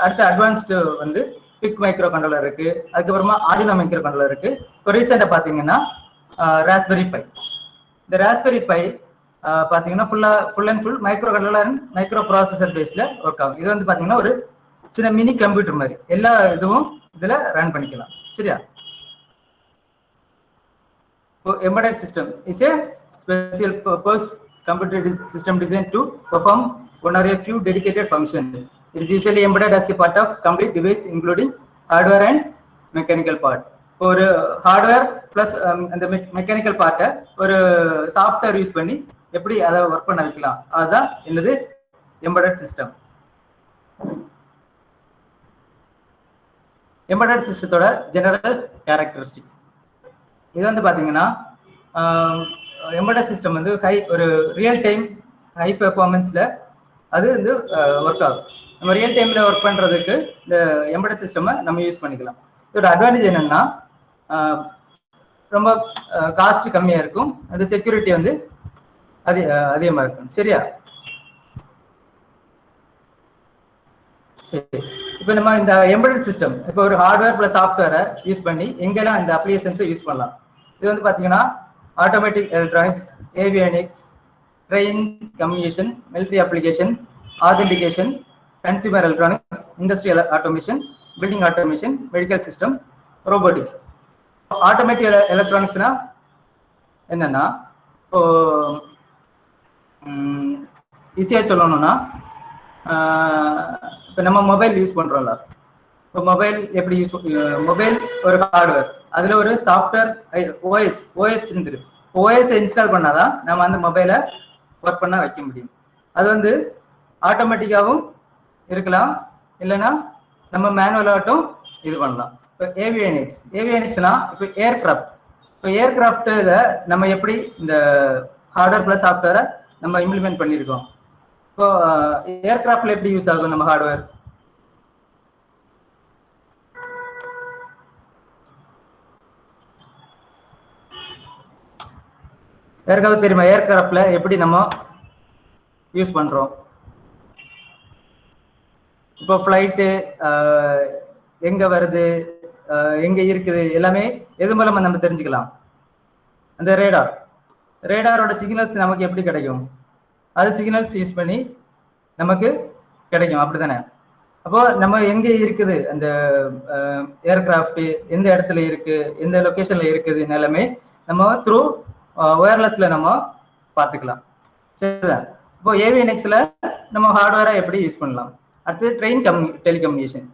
அடுத்த அட்வான்ஸ்டு வந்து பிக் மைக்ரோ கண்ட்ரோலர் இருக்கு, அதுக்கப்புறமா ஆர்டினோ மைக்ரோ கண்ட்ரோலர் இருக்கு. இப்போ ரீசெண்டாக பார்த்தீங்கன்னா ராஸ்பெரி பை. இந்த ராஸ்பெரி பை பார்த்தீங்கன்னா full and full micro controller and micro processor பேஸ்ல ஒர்க் ஆகும். இது வந்து பார்த்தீங்கன்னா ஒரு சின்ன மினி கம்ப்யூட்டர் மாதிரி எல்லா இதுவும் இதில் ரன் பண்ணிக்கலாம். சரியா? Embedded system is a special purpose computer system designed to perform one or a few dedicated functions. It is usually embedded as a part of complete device including hardware and mechanical part. ஒரு hardware plus அந்த mechanical பார்ட்டை ஒரு software use பண்ணி எப்படி அதை work பண்ண வைக்கலாம், அதுதான் என்னது எம்பெடட் சிஸ்டம். எம்பெடட் சிஸ்டத்தோட ஜெனரல் கேரக்டரிஸ்டிக்ஸ் இது வந்து பார்த்தீங்கன்னா எம்பெடட் சிஸ்டம் வந்து ஒரு ரியல் டைம் ஹை பெர்ஃபார்மன்ஸில் அது வந்து ஒர்க் ஆகும். நம்ம ரியல் டைமில் ஒர்க் பண்ணுறதுக்கு இந்த எம்பெடட் சிஸ்டமை நம்ம யூஸ் பண்ணிக்கலாம். இதோட அட்வான்டேஜ் என்னென்னா ரொம்ப காஸ்ட் கம்மியாக இருக்கும், அது செக்யூரிட்டி வந்து அதிகமாக இருக்கும். சரியா? சரி, இப்போ நம்ம இந்த எம்பெடட் சிஸ்டம் இப்போ ஒரு ஹார்ட்வேர் ப்ளஸ் சாஃப்ட்வேரை யூஸ் பண்ணி எங்கெல்லாம் இந்த அப்ளிகேஷன்ஸை யூஸ் பண்ணலாம். இது வந்து பார்த்தீங்கன்னா automatic electronics, avionics, train communication, military application, authentication, consumer electronics, industrial automation, building automation, medical system, robotics. Automatic எலக்ட்ரானிக்ஸ்னா என்னன்னா இப்போ ஈஸியாக சொல்லணும்னா இப்போ நம்ம மொபைல் யூஸ் பண்ணுறோம்ல, இப்போ மொபைல் எப்படி யூஸ் மொபைல் ஒரு ஹார்ட்வேர், அதில் ஒரு சாஃப்ட்வேர் ஓஎஸ் இருந்துரு. ஓஎஸ் இன்ஸ்டால் பண்ணாதான் நம்ம அந்த மொபைலை ஒர்க் பண்ண வைக்க முடியும். அது வந்து ஆட்டோமேட்டிக்காகவும் இருக்கலாம், இல்லைன்னா நம்ம மேனுவலாகட்டும் இது பண்ணலாம். இப்போ ஏவியானிக்ஸ்னா இப்போ ஏர்கிராஃப்ட். இப்போ ஏர்கிராஃப்டில் நம்ம எப்படி இந்த ஹார்ட்வேர் ப்ளஸ் சாஃப்ட்வேரை நம்ம இம்ப்ளிமெண்ட் பண்ணியிருக்கோம். இப்போ ஏர்கிராஃப்ட்ல எப்படி யூஸ் ஆகும் நம்ம ஹார்ட்வேர்? யாருக்காவது தெரியுமா ஏர்கிராஃப்ட்ல எப்படி நம்ம யூஸ் பண்றோம்? இப்போ ஃப்ளைட்டு எங்க வருது, எங்க இருக்குது, எல்லாமே எது மூலமா நம்ம தெரிஞ்சுக்கலாம்? அந்த ரேடாரோட சிக்னல்ஸ் நமக்கு எப்படி கிடைக்கும்? அது சிக்னல்ஸ் யூஸ் பண்ணி நமக்கு கிடைக்கும், அப்படித்தானே? அப்போ நம்ம எங்க இருக்குது அந்த ஏர்கிராஃப்ட், எந்த இடத்துல இருக்கு, எந்த லொகேஷன்ல இருக்குது எல்லாமே நம்ம த்ரூ ஒயர்லெஸ்ல நம்ம பார்த்துக்கலாம். சரிதான்? இப்போ ஏவிஎன்எக்ஸ்ல நம்ம ஹார்ட்வேரை எப்படி யூஸ் பண்ணலாம்? அடுத்து டெலிகம்யூனிகேஷன்.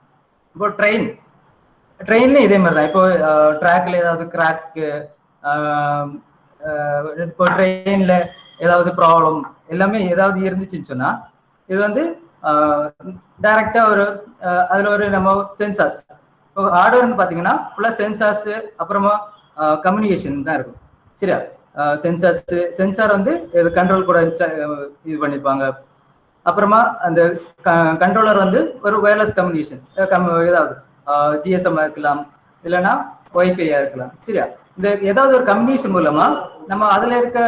இப்போ ட்ரெயின்ல இதே மாதிரி தான். இப்போ ட்ராக்ல ஏதாவது கிராக்கு, இப்போ ட்ரெயின்ல ஏதாவது ப்ராப்ளம் எல்லாமே ஏதாவது இருந்துச்சுன்னு சொன்னா இது வந்து டைரக்டா ஒரு அதுல ஒரு நம்ம சென்சார்ஸ், இப்போ ஹார்ட்வேர்னு பாத்தீங்கன்னா ஃபுல்லா சென்சார்ஸ் அப்புறமா கம்யூனிகேஷன் தான் இருக்கும். சரியா? சென்சார் வந்து கண்ட்ரோல் கூட இது பண்ணிருப்பாங்க. அப்புறமா அந்த கண்ட்ரோலர் வந்து ஒரு வயர்லெஸ் கம்யூனிகேஷன், ஏதாவது ஜிஎஸ்எம் இருக்கலாம், இல்லைன்னா ஒய்ஃபையா இருக்கலாம். சரியா? இந்த ஏதாவது ஒரு கம்யூனிகேஷன் மூலமா நம்ம அதுல இருக்க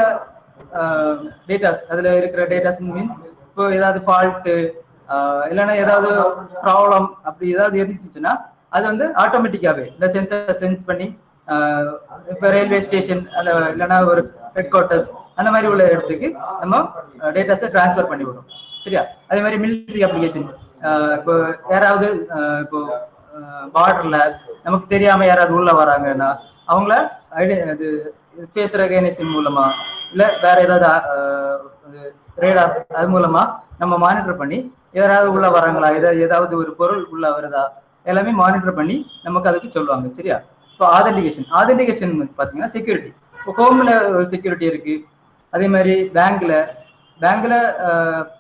டேட்டாஸ் மீன்ஸ் இப்போ ஏதாவது ஃபால்ட்டு இல்லைன்னா ஏதாவது ப்ராப்ளம் அப்படி ஏதாவது இருந்துச்சுன்னா அது வந்து ஆட்டோமேட்டிக்காவே இந்த சென்சார் சென்ஸ் பண்ணி இப்போ ரயில்வே ஸ்டேஷன் அந்த இல்லைன்னா ஒரு ஹெட் குவார்ட்டர்ஸ் அந்த மாதிரி உள்ள இடத்துக்கு நம்ம டேட்டாஸை டிரான்ஸ்ஃபர் பண்ணி விடும். சரியா? அதே மாதிரி மிலிட்ரி அப்ளிகேஷன், இப்போ யாராவது இப்போ பார்டர்ல நமக்கு தெரியாம யாராவது உள்ள வராங்கன்னா அவங்கள இது ஃபேஸ் ரெகக்னிஷன் மூலமா இல்ல வேற ஏதாவது ரேடார் அது மூலமா நம்ம மானிட்டர் பண்ணி யாராவது உள்ள வராங்களா, ஏதாவது ஒரு பொருள் உள்ள வருதா எல்லாமே மானிட்டர் பண்ணி நமக்கு அதுக்கு சொல்லுவாங்க. சரியா? இப்போ ஆதென்டிகேஷன் பார்த்தீங்கன்னா செக்யூரிட்டி. இப்போ ஹோம்ல செக்யூரிட்டி இருக்கு, அதே மாதிரி பேங்க்ல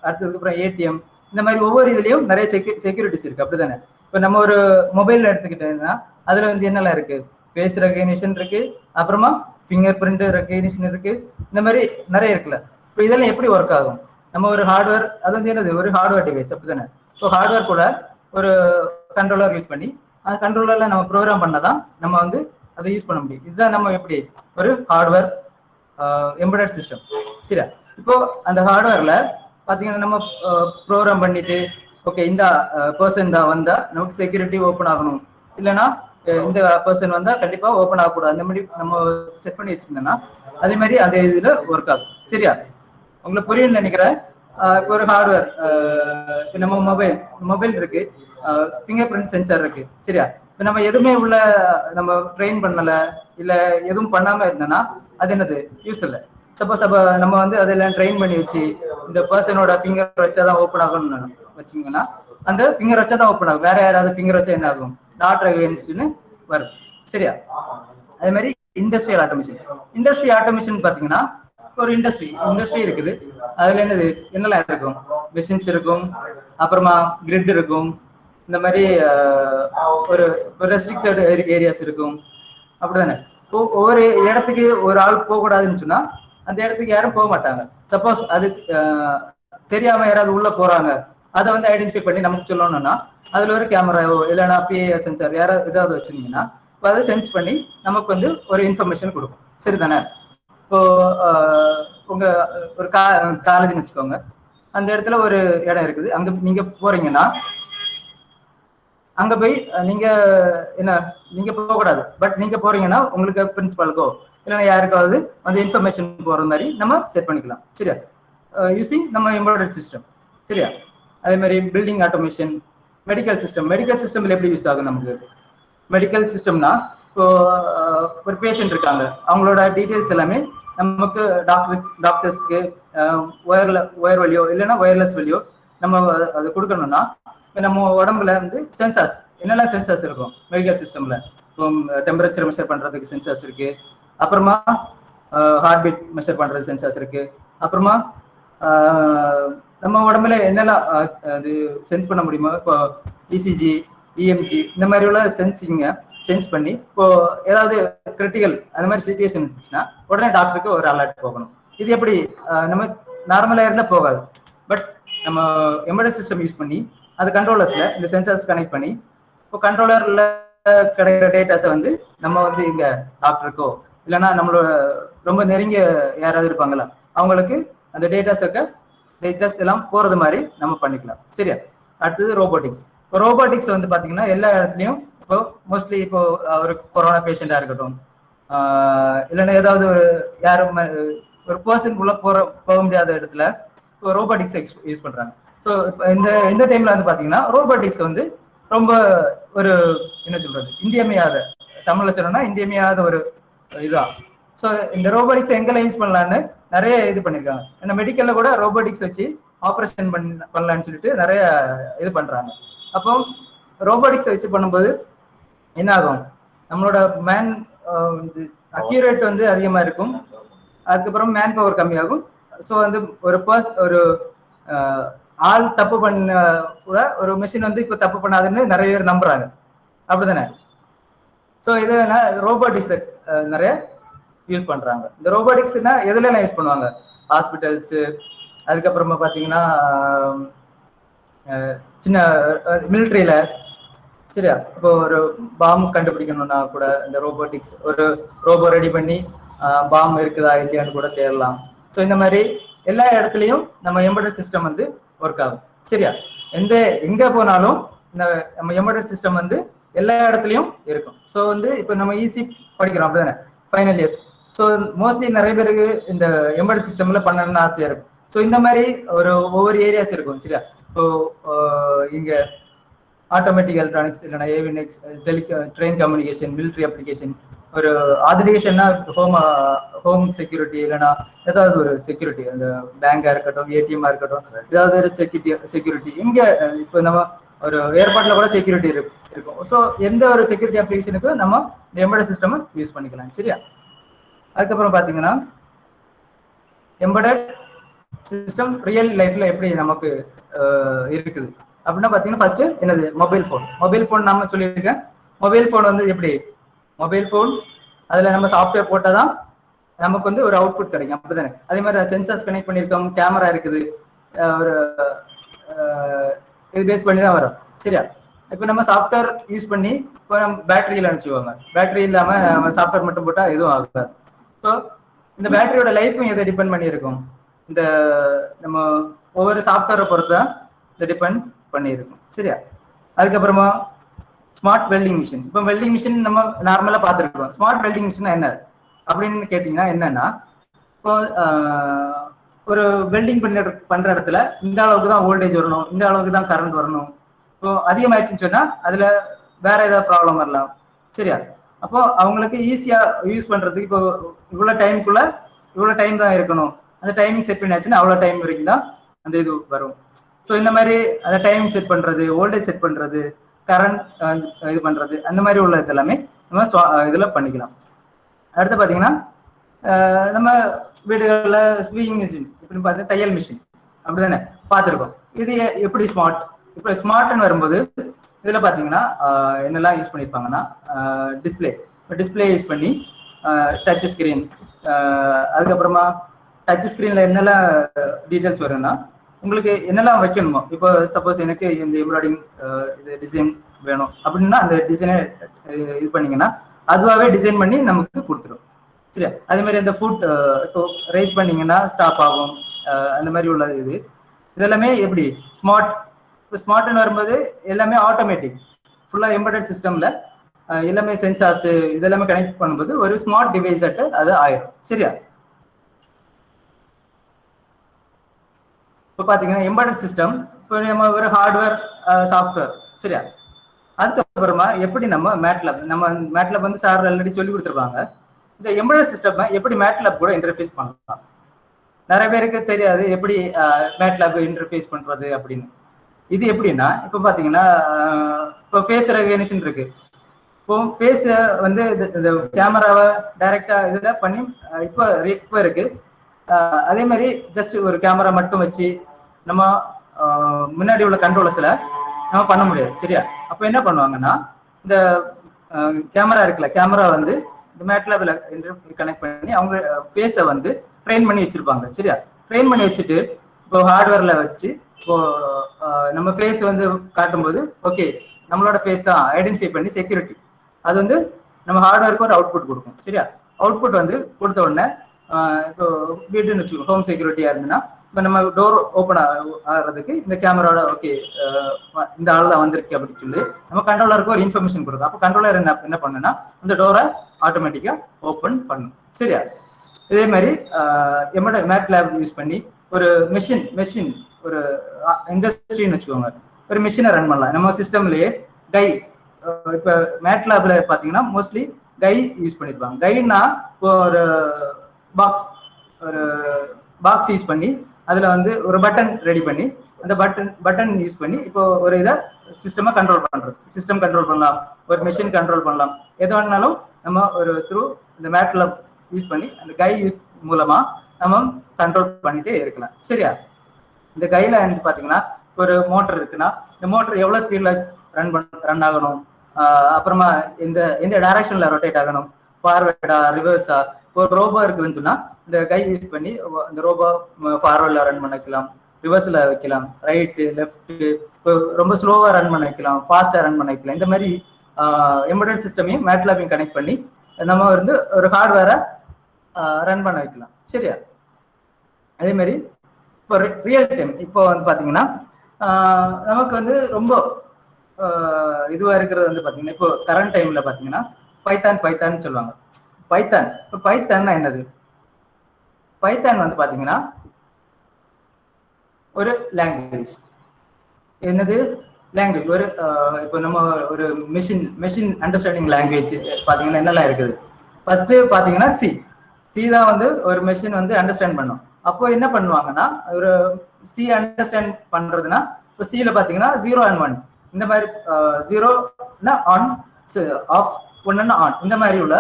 அடுத்ததுக்கப்புறம் ஏடிஎம், இந்த மாதிரி ஒவ்வொரு இதுலயும் நிறைய செக்யூரிட்டிஸ் இருக்கு, அப்படிதானே? இப்போ நம்ம ஒரு மொபைல் எடுத்துக்கிட்டோம்னா அதுல வந்து என்னெல்லாம் இருக்கு, ஃபேஸ் ரெகக்னிஷன் இருக்கு, அப்புறமா ஃபிங்கர் பிரிண்ட் ரெகக்னிஷன் இருக்கு, இந்த மாதிரி நிறைய இருக்குல்ல. இப்போ இதெல்லாம் எப்படி ஒர்க் ஆகும்? நம்ம ஒரு ஹார்ட்வேர், அது வந்து என்னது, ஒரு ஹார்ட்வேர் டிவைஸ், அப்படிதானே? ஸோ ஹார்ட்வேர் கூட ஒரு கண்ட்ரோலர் யூஸ் பண்ணி அந்த கண்ட்ரோலர்ல நம்ம ப்ரோக்ராம் பண்ணதான் நம்ம வந்து அதை யூஸ் பண்ண முடியும். இதுதான் நம்ம எப்படி ஒரு ஹார்ட்வேர் எம்பெடட் சிஸ்டம். சரியா? இப்போ அந்த ஹார்ட்வேர்ல பாத்தீங்கன்னா நம்ம ப்ரோக்ராம் பண்ணிட்டு ஓகே இந்த பர்சன் தான் வந்தா நமக்கு செக்யூரிட்டி ஓப்பன் ஆகணும், இல்லைன்னா இந்த பர்சன் வந்தா கண்டிப்பா ஓப்பன் ஆகக்கூடாது, அந்த மாதிரி நம்ம செட் பண்ணி வச்சிருந்தோம்னா அதே மாதிரி அதே இதுல ஒர்க் ஆகும். சரியா? உங்களுக்கு புரியும்னு நினைக்கிறேன். இப்போ ஒரு ஹார்ட்வேர், இப்போ நம்ம மொபைல் இருக்கு, ஃபிங்கர் பிரிண்ட் சென்சார் இருக்கு. சரியா? இப்போ நம்ம எதுவுமே உள்ள நம்ம ட்ரெயின் பண்ணல, இல்ல எதுவும் பண்ணாம இருந்தோம்னா அது என்னது, யூஸ் இல்லை. சப்போஸ் அப்போ நம்ம வந்து அதெல்லாம் ட்ரெயின் பண்ணி வச்சு இந்த பர்சனோட ஃபிங்கர் வச்சாதான் ஓப்பன் ஆகும்னு வச்சிங்கன்னா அந்த ஃபிங்கர் வச்சாதான் ஓப்பன் ஆகும், வேற யாராவது ஃபிங்கர் வச்சா என்ன ஆகும், டாட் ரெகக்னிஷன் வரும். சரியா? அதே மாதிரி இண்டஸ்ட்ரியல் ஆட்டோமேஷன் பாத்தீங்கன்னா ஒரு இண்டஸ்ட்ரி இருக்குது, அதுல என்னெல்லாம் இருக்கும், மிஷின்ஸ் இருக்கும், அப்புறமா கிரிட் இருக்கும், இந்த மாதிரி ஒரு ரெஸ்ட்ரிக்டட் ஏரியாஸ் இருக்கும், அப்படிதானே? ஒவ்வொரு இடத்துக்கு ஒரு ஆள் போகக்கூடாதுன்னு சொன்னா அந்த இடத்துக்கு யாரும் போக மாட்டாங்க. சப்போஸ் அது தெரியாம யாராவது உள்ள போறாங்க, அதை வந்து ஐடென்டிஃபை பண்ணி நமக்கு சொல்லணும்னா அதுல ஒரு கேமராவோ இல்லைன்னா பிஏ சென்சார் யாராவது ஏதாவது வச்சிருந்தீங்கன்னா அதை சென்ஸ் பண்ணி நமக்கு வந்து ஒரு இன்ஃபர்மேஷன் கொடுக்கும். சரிதானே? இப்போ உங்க ஒரு காலேஜ்னு வச்சுக்கோங்க, அந்த இடத்துல ஒரு இடம் இருக்குது, அங்க நீங்க போறீங்கன்னா அங்க போய் நீங்க போக கூடாது, பட் நீங்க போறீங்கன்னா உங்களுக்கு பிரின்சிபாலுக்கோ இல்லைன்னா யாருக்காவது அந்த இன்ஃபர்மேஷன் போற மாதிரி நம்ம செட் பண்ணிக்கலாம். சரியா? யூசிங் நம்ம எம்பெடட் சிஸ்டம். சரியா? அதே மாதிரி பில்டிங் ஆட்டோமேஷன், மெடிக்கல் சிஸ்டம்ல எப்படி யூஸ் ஆகும் நமக்கு? மெடிக்கல் சிஸ்டம்னா இப்போ ஒரு பேஷண்ட் இருக்காங்க, அவங்களோட டீட்டெயில்ஸ் எல்லாமே நமக்கு டாக்டர்ஸ்க்கு ஒயர் வழியோ இல்லைன்னா ஒயர்லெஸ் வழியோ நம்ம அதை கொடுக்கணும்னா நம்ம உடம்புல வந்து சென்சார்ஸ், என்னெல்லாம் சென்சார்ஸ் இருக்கும் மெடிக்கல் சிஸ்டம்ல? இப்போ டெம்பரேச்சர் மெஷர் பண்றதுக்கு சென்சார்ஸ் இருக்கு, அப்புறமா ஹார்ட் பீட் மெஷர் பண்றது சென்சார்ஸ் இருக்கு, அப்புறமா நம்ம உடம்புல என்னெல்லாம் அது சென்ஸ் பண்ண முடியுமோ, இப்போ இசிஜி, இஎம்ஜி இந்த மாதிரி உள்ள சென்ஸ் பண்ணி இப்போ ஏதாவது கிரிட்டிக்கல் அந்த மாதிரி சிச்சுவேஷன் இருந்துச்சுன்னா உடனே டாக்டருக்கு ஒரு அலர்ட் போகணும். இது எப்படி நம்ம நார்மலா இருந்தா போகாது, பட் நம்ம எம்பெடட் சிஸ்டம் யூஸ் பண்ணி அது கண்ட்ரோலர்ஸ்ல இந்த சென்சார்ஸ் கனெக்ட் பண்ணி இப்போ கண்ட்ரோலர்ல கிடைக்கிற டேட்டாஸை வந்து நம்ம வந்து இங்க டாக்டருக்கோ இல்லைன்னா நம்மளோட ரொம்ப நெருங்கிய யாராவது இருப்பாங்களா அவங்களுக்கு அந்த டேட்டாஸ் எல்லாம் போறது மாதிரி நம்ம பண்ணிக்கலாம். சரியா? அடுத்தது ரோபோட்டிக்ஸ் வந்து பாத்தீங்கன்னா எல்லா இடத்துலயும் இப்போ மோஸ்ட்லி இப்போ ஒரு கொரோனா பேஷண்டா இருக்கட்டும், இல்லைன்னா ஏதாவது ஒரு யாரும் ஒரு பர்சனுக்குள்ள போக முடியாத இடத்துல இப்போ ரோபோட்டிக்ஸ் யூஸ் பண்றாங்க. ஸோ இந்த டைம்ல வந்து பாத்தீங்கன்னா ரோபோட்டிக்ஸ் வந்து ரொம்ப ஒரு என்ன சொல்றது, இன்றியமையாத, தமிழ்ல சொல்லணும்னா இன்றியமையாத ஒரு இதுதான். ஸோ இந்த ரோபோட்டிக்ஸ் எங்கெல்லாம் யூஸ் பண்ணலான்னு நிறைய இது பண்ணியிருக்காங்க. ஏன்னா மெடிக்கல்ல கூட ரோபோட்டிக்ஸ் வச்சு ஆப்ரேஷன் பண்ணலான்னு சொல்லிட்டு நிறைய இது பண்றாங்க. அப்போ ரோபோட்டிக்ஸ் வச்சு பண்ணும்போது என்ன ஆகும், நம்மளோட அக்யூரேட் வந்து அதிகமா இருக்கும், அதுக்கப்புறம் மேன் பவர் கம்மியாகும். ஸோ வந்து ஒரு ஆள் தப்பு பண்ண கூட ஒரு மிஷின் வந்து இப்போ தப்பு பண்ணாதுன்னு நிறைய பேர் நம்புறாங்க, அப்படிதானே? ஸோ இது ரோபோட்டிக்ஸ் நிறைய யூஸ் பண்றாங்க. இந்த ரோபோட்டிக்ஸ்னா எதுல யூஸ் பண்ணுவாங்க? ஹாஸ்பிட்டல்ஸ், அதுக்கப்புறமா பாத்தீங்கன்னா சின்ன மிலிட்ரியில. சரியா? இப்போ ஒரு பாம்பு கண்டுபிடிக்கணும்னா கூட இந்த ரோபோட்டிக்ஸ் ஒரு ரோபோ ரெடி பண்ணி பாம்பு இருக்குதா இல்லையான்னு கூட தேடலாம். ஸோ இந்த மாதிரி எல்லா இடத்துலையும் நம்ம எம்பெடட் சிஸ்டம் வந்து ஒர்க் ஆகும். சரியா? எங்க போனாலும் இந்த நம்ம எம்பெடட் சிஸ்டம் வந்து எல்லா இடத்துலையும் இருக்கும். ஸோ வந்து இப்போ நம்ம ஈஸி படிக்கிறோம், அப்படிதானே? Final years. ஸோ மோஸ்ட்லி நிறைய பேருக்கு இந்த எம்பெடட் சிஸ்டம்ல பண்ணணும்னு ஆசையா இருக்கும். ஸோ இந்த மாதிரி ஒவ்வொரு ஏரியாஸ் இருக்கும். சரியா? இப்போ இங்க ஆட்டோமேட்டிக் எலக்ட்ரானிக்ஸ், இல்லைன்னா ஏவினிக்ஸ், ட்ரெயின் கம்யூனிகேஷன், மிலிட்ரி அப்ளிகேஷன், ஒரு ஆதரிகேஷன்னா ஹோம் செக்யூரிட்டி, இல்லைன்னா ஏதாவது ஒரு செக்யூரிட்டி, அந்த பேங்கா இருக்கட்டும், ஏடிஎம்மா இருக்கட்டும், ஏதாவது ஒரு செக்யூரிட்டி இங்க இப்போ நம்ம ஒரு ஏர்பாட்ல கூட செக்யூரிட்டி இருக்கும். ஸோ எந்த ஒரு செக்யூரிட்டி அப்ளிகேஷனுக்கு நம்ம எம்பெடட் சிஸ்டம் யூஸ் பண்ணிக்கலாம். சரியா? அதுக்கப்புறம் பாத்தீங்கன்னா எம்பெடட் சிஸ்டம் ரியல் லைஃப்ல எப்படி நமக்கு இருக்குது அப்படின்னா பாத்தீங்கன்னா ஃபர்ஸ்ட் என்னது மொபைல் ஃபோன் நம்ம சொல்லியிருக்கேன். மொபைல் ஃபோன் வந்து எப்படி மொபைல் ஃபோன் அதுல நம்ம சாஃப்ட்வேர் போட்டாதான் நமக்கு வந்து ஒரு அவுட்புட் கிடைக்கும், அப்படிதானே? அதே மாதிரி சென்சார்ஸ் கனெக்ட் பண்ணியிருக்கோம், கேமரா இருக்குது, ஒரு இது பேஸ் பண்ணி தான் வரும். சரியா? இப்போ நம்ம சாஃப்ட்வேர் யூஸ் பண்ணி இப்போ நம்ம பேட்டரியில் அனுப்பிச்சுவாங்க, பேட்டரி இல்லாம நம்ம சாஃப்ட்வேர் மட்டும் போட்டா எதுவும் ஆகாது. ஸோ இந்த பேட்டரியோட லைஃபும் எதை டிபெண்ட் பண்ணியிருக்கும், இந்த நம்ம ஒவ்வொரு சாஃப்ட்வேரை பொறுத்து தான் இதை டிபெண்ட் பண்ணியிருக்கும். சரியா? அதுக்கப்புறமா ஸ்மார்ட் வெல்டிங் மிஷின். இப்போ வெல்டிங் மிஷின் நம்ம நார்மலா பார்த்துருக்கோம். ஸ்மார்ட் வெல்டிங் மிஷின் என்ன அப்படின்னு கேட்டீங்கன்னா என்னன்னா, இப்போ ஒரு வெல்டிங் பண்ற இடத்துல இந்த அளவுக்கு தான் வோல்டேஜ் வரணும், இந்த அளவுக்கு தான் கரண்ட் வரணும். இப்போ அதிகமாயிடுச்சுன்னு சொன்னா அதுல வேற ஏதாவது ப்ராப்ளம் வரலாம். சரியா? அப்போ அவங்களுக்கு ஈஸியா யூஸ் பண்றதுக்கு இப்போ இவ்வளவு டைமுக்குள்ள இவ்வளவு டைம் தான் இருக்கணும், அந்த டைமிங் செட் பண்ணியாச்சுன்னா அவ்வளவு டைம் வரைக்கும் தான் அந்த இது வரும். ஸோ இந்த மாதிரி அந்த டைமிங் செட் பண்றது, வோல்டேஜ் செட் பண்றது, கரண்ட் இது பண்றது, அந்த மாதிரி உள்ளது எல்லாமே நம்ம இதுல பண்ணிக்கலாம். அடுத்து பாத்தீங்கன்னா நம்ம வீடுகளில் ஸ்விங் மிஷின் இப்படின்னு பார்த்து தையல் மிஷின் அப்படிதானே பார்த்துருக்கோம். இது எப்படி ஸ்மார்ட்? இப்போ ஸ்மார்ட்னு வரும்போது இதுல பாத்தீங்கன்னா என்னெல்லாம் யூஸ் பண்ணியிருப்பாங்கன்னா டிஸ்பிளே யூஸ் பண்ணி டச் ஸ்கிரீன், அதுக்கப்புறமா டச் ஸ்கிரீன்ல என்னெல்லாம் டீட்டெயில்ஸ் வரும்னா உங்களுக்கு என்னெல்லாம் வைக்கணுமோ, இப்போ சப்போஸ் எனக்கு இந்த எம்ப்ராய்டிங் இது டிசைன் வேணும் அப்படின்னா அந்த டிசைனை இது பண்ணீங்கன்னா அதுவாகவே டிசைன் பண்ணி நமக்கு கொடுத்துரும். சரியா? அதே மாதிரி அந்த ஃபுட் இப்போ ரைஸ் பண்ணீங்கன்னா ஸ்டாப் ஆகும், அந்த மாதிரி உள்ள இதெல்லாமே எப்படி ஸ்மார்ட். இப்போ ஸ்மார்ட்னு வரும்போது எல்லாமே ஆட்டோமேட்டிக், ஃபுல்லாக எம்பெடட் சிஸ்டம்ல எல்லாமே சென்சார்ஸ் இதெல்லாமே கனெக்ட் பண்ணும்போது ஒரு ஸ்மார்ட் டிவைஸ் அது ஆயிடும். சரியா? இப்போ பார்த்தீங்கன்னா எம்பெடட் சிஸ்டம் இப்போ நம்ம ஒரு ஹார்ட்வேர் சாஃப்ட்வேர். சரியா? அதுக்கப்புறமா எப்படி நம்ம மேட்லேப் வந்து சார் ஆல்ரெடி சொல்லி கொடுத்துருப்பாங்க. இந்த எம்பெடட் சிஸ்டம் எப்படி மேட்லேப் கூட இன்டர்ஃபேஸ் பண்ணலாம். நிறைய பேருக்கு தெரியாது எப்படி மேட்லேப் இன்டர்ஃபேஸ் பண்றது அப்படின்னு. இது எப்படின்னா இப்போ பார்த்தீங்கன்னா இப்போ ஃபேஸ் ரெகக்னிஷன் இருக்கு. இப்போ ஃபேஸ் வந்து இந்த கேமராவை டைரக்டா இதில் பண்ணி இப்போ இருக்கு. அதே மாதிரி ஜஸ்ட் ஒரு கேமரா மட்டும் வச்சு நம்ம முன்னாடி உள்ள கண்ட்ரோலர்ஸ்ல நம்ம பண்ண முடியாது. சரியா? அப்போ என்ன பண்ணுவாங்கன்னா இந்த கேமரா இருக்குல்ல, கேமரா வந்து இந்த மேட்லேப்ல கனெக்ட் பண்ணி அவங்க ஃபேஸை வந்து ட்ரெயின் பண்ணி வச்சிருப்பாங்க. சரியா? ட்ரெயின் பண்ணி வச்சுட்டு இப்போ ஹார்ட்வேர்ல வச்சு இப்போ நம்ம ஃபேஸ் வந்து காட்டும்போது ஓகே நம்மளோட ஃபேஸ் தான் ஐடென்டிஃபை பண்ணி செக்யூரிட்டி அது வந்து நம்ம ஹார்ட்வேருக்கு ஒரு அவுட்புட் கொடுக்கும். சரியா? அவுட்புட் வந்து கொடுத்த உடனே இப்போ வீட்டுன்னு வச்சுக்கோ, ஹோம் செக்யூரிட்டியா இருந்துன்னா இப்போ நம்ம டோர் ஓப்பன் ஆகிறதுக்கு இந்த கேமராவோட ஓகே இந்த ஆள் தான் வந்திருக்கு அப்படின்னு சொல்லி நம்ம கண்ட்ரோலருக்கு ஒரு இன்ஃபர்மேஷன் கொடுக்கும். அப்போ கண்ட்ரோலர் என்ன பண்ணுன்னா இந்த டோரை ஆட்டோமேட்டிக்கா ஓப்பன் பண்ணும். சரியா? இதே மாதிரி மேட்லேப் யூஸ் பண்ணி ஒரு மெஷின் ஒரு இண்டஸ்ட்ரின்னு வச்சுக்கோங்க, ஒரு மிஷினை ரன் பண்ணலாம் நம்ம சிஸ்டம்லயே. கை இப்போ மேட்லேப்ல பார்த்தீங்கன்னா மோஸ்ட்லி கை யூஸ் பண்ணிருப்பாங்க. கைன்னா ஒரு பாக்ஸ் யூஸ் பண்ணி அதுல வந்து ஒரு பட்டன் ரெடி பண்ணி அந்த பட்டன் யூஸ் பண்ணி இப்போ ஒரு இதை சிஸ்டம் கண்ட்ரோல் பண்ணலாம், ஒரு மெஷின் கண்ட்ரோல் பண்ணலாம். எது வேணாலும் நம்ம ஒரு த்ரூ இந்த மேட்லேப் யூஸ் பண்ணி அந்த கை யூஸ் மூலமா நம்ம கண்ட்ரோல் பண்ணிட்டே இருக்கலாம். சரியா? இந்த கையில வந்து பாத்தீங்கன்னா ஒரு மோட்டர் இருக்குன்னா இந்த மோட்டர் எவ்வளவு ஸ்பீட்ல ரன் ஆகணும், அப்புறமா எந்த டைரக்ஷன்ல ரொட்டேட் ஆகணும், ஃபார்வர்டா ரிவர்ஸா. ஒரு ரோபோ இருக்குதுன்னு சொன்னா இந்த கை யூஸ் பண்ணி இந்த ரோபோ ஃபார்வர்ட்ல ரன் பண்ண வைக்கலாம், ரிவர்ஸ்ல வைக்கலாம், ரைட்டு லெஃப்ட், ரொம்ப ஸ்லோவா ரன் பண்ண வைக்கலாம், ஃபாஸ்டா ரன் பண்ண வைக்கலாம். இந்த மாதிரி எம்பெடட் சிஸ்டமையும் மேட்லேப்பையும் கனெக்ட் பண்ணி நம்ம வந்து ஒரு ஹார்ட்வேரை ரன் பண்ண வைக்கலாம். சரியா? அதே மாதிரி இப்போ ரியல் டைம் இப்போ வந்து பாத்தீங்கன்னா நமக்கு வந்து ரொம்ப இதுவா இருக்கிறது வந்து பாத்தீங்கன்னா இப்போ கரண்ட் டைம்ல பாத்தீங்கன்னா பைத்தான் சொல்லுவாங்க. பைத்தான்னா என்னது? பைத்தான் வந்து பாத்தீங்கன்னா ஒரு லாங்குவேஜ். என்னது லாங்குவேஜ்? ஒரு இப்போ நம்ம ஒரு மெஷின் அண்டர்ஸ்டாண்டிங் லாங்குவேஜ் பாத்தீங்கன்னா என்னெல்லாம் இருக்குது. ஃபர்ஸ்ட் பாத்தீங்கன்னா சி தான் வந்து ஒரு மெஷின் வந்து அண்டர்ஸ்டாண்ட் பண்ணும். அப்போ என்ன பண்ணுவாங்கன்னா ஒரு சி அண்டர்ஸ்டாண்ட் பண்றதுன்னா இப்போ சில பாத்தீங்கன்னா 0 and 1 இந்த மாதிரி 0னா ஆன், ஆஃப், 1னா ஆன், இந்த மாதிரி உள்ள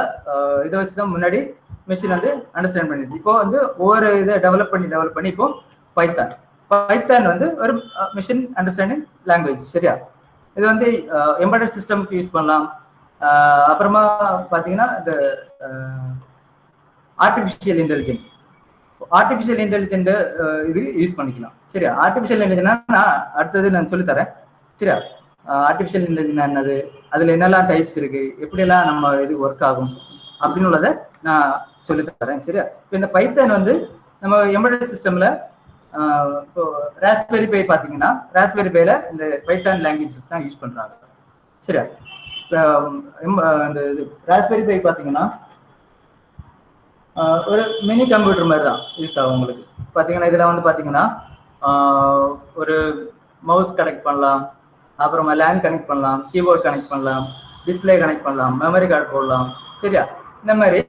இதை வச்சு தான் முன்னாடி மெஷின் வந்து அண்டர்ஸ்டாண்ட் பண்ணிடுது. இப்போ வந்து ஒவ்வொரு இதை டெவலப் பண்ணி இப்போ பைத்தான் வந்து ஒரு மெஷின் அண்டர்ஸ்டாண்டிங் லாங்குவேஜ். சரியா? இது வந்து எம்பெடட் சிஸ்டம்க்கு யூஸ் பண்ணலாம். அப்புறமா பார்த்தீங்கன்னா இந்த ஆர்டிஃபிஷியல் இன்டெலிஜென்ட் இது யூஸ் பண்ணிக்கலாம். சரியா? ஆர்டிஃபிஷியல் இன்டெலிஜென்ட்னா அடுத்தது நான் சொல்லித்தரேன். சரியா? ஆர்டிஃபிஷியல் இன்டெலிஜென்ட் என்னது, அதில் என்னெல்லாம் டைப்ஸ் இருக்கு, எப்படியெல்லாம் நம்ம இது ஒர்க் ஆகும் அப்படின்னு உள்ளதை நான் சொல்லித்தரேன். சரியா? இப்போ இந்த பைத்தான் வந்து நம்ம எம்பெடட் சிஸ்டம்ல இப்போ ராஸ்பெரி பை பார்த்தீங்கன்னா ராஸ்பெரி பைல இந்த பைத்தான் லாங்குவேஜஸ் தான் யூஸ் பண்றாங்க. சரியா? இந்த ராஸ்பெரி பை பார்த்தீங்கன்னா ஒரு மினி கம்ப்யூட்டர் மாதிரி தான் யூஸ் ஆகும். உங்களுக்கு பார்த்தீங்கன்னா இதில் வந்து பார்த்தீங்கன்னா ஒரு மவுஸ் கனெக்ட் பண்ணலாம், அப்புறமா லேண்ட் கனெக்ட் பண்ணலாம், கீபோர்ட் கனெக்ட் பண்ணலாம், டிஸ்பிளே கனெக்ட் பண்ணலாம், மெமரி கார்டு போடலாம். சரியா? இந்த மாதிரி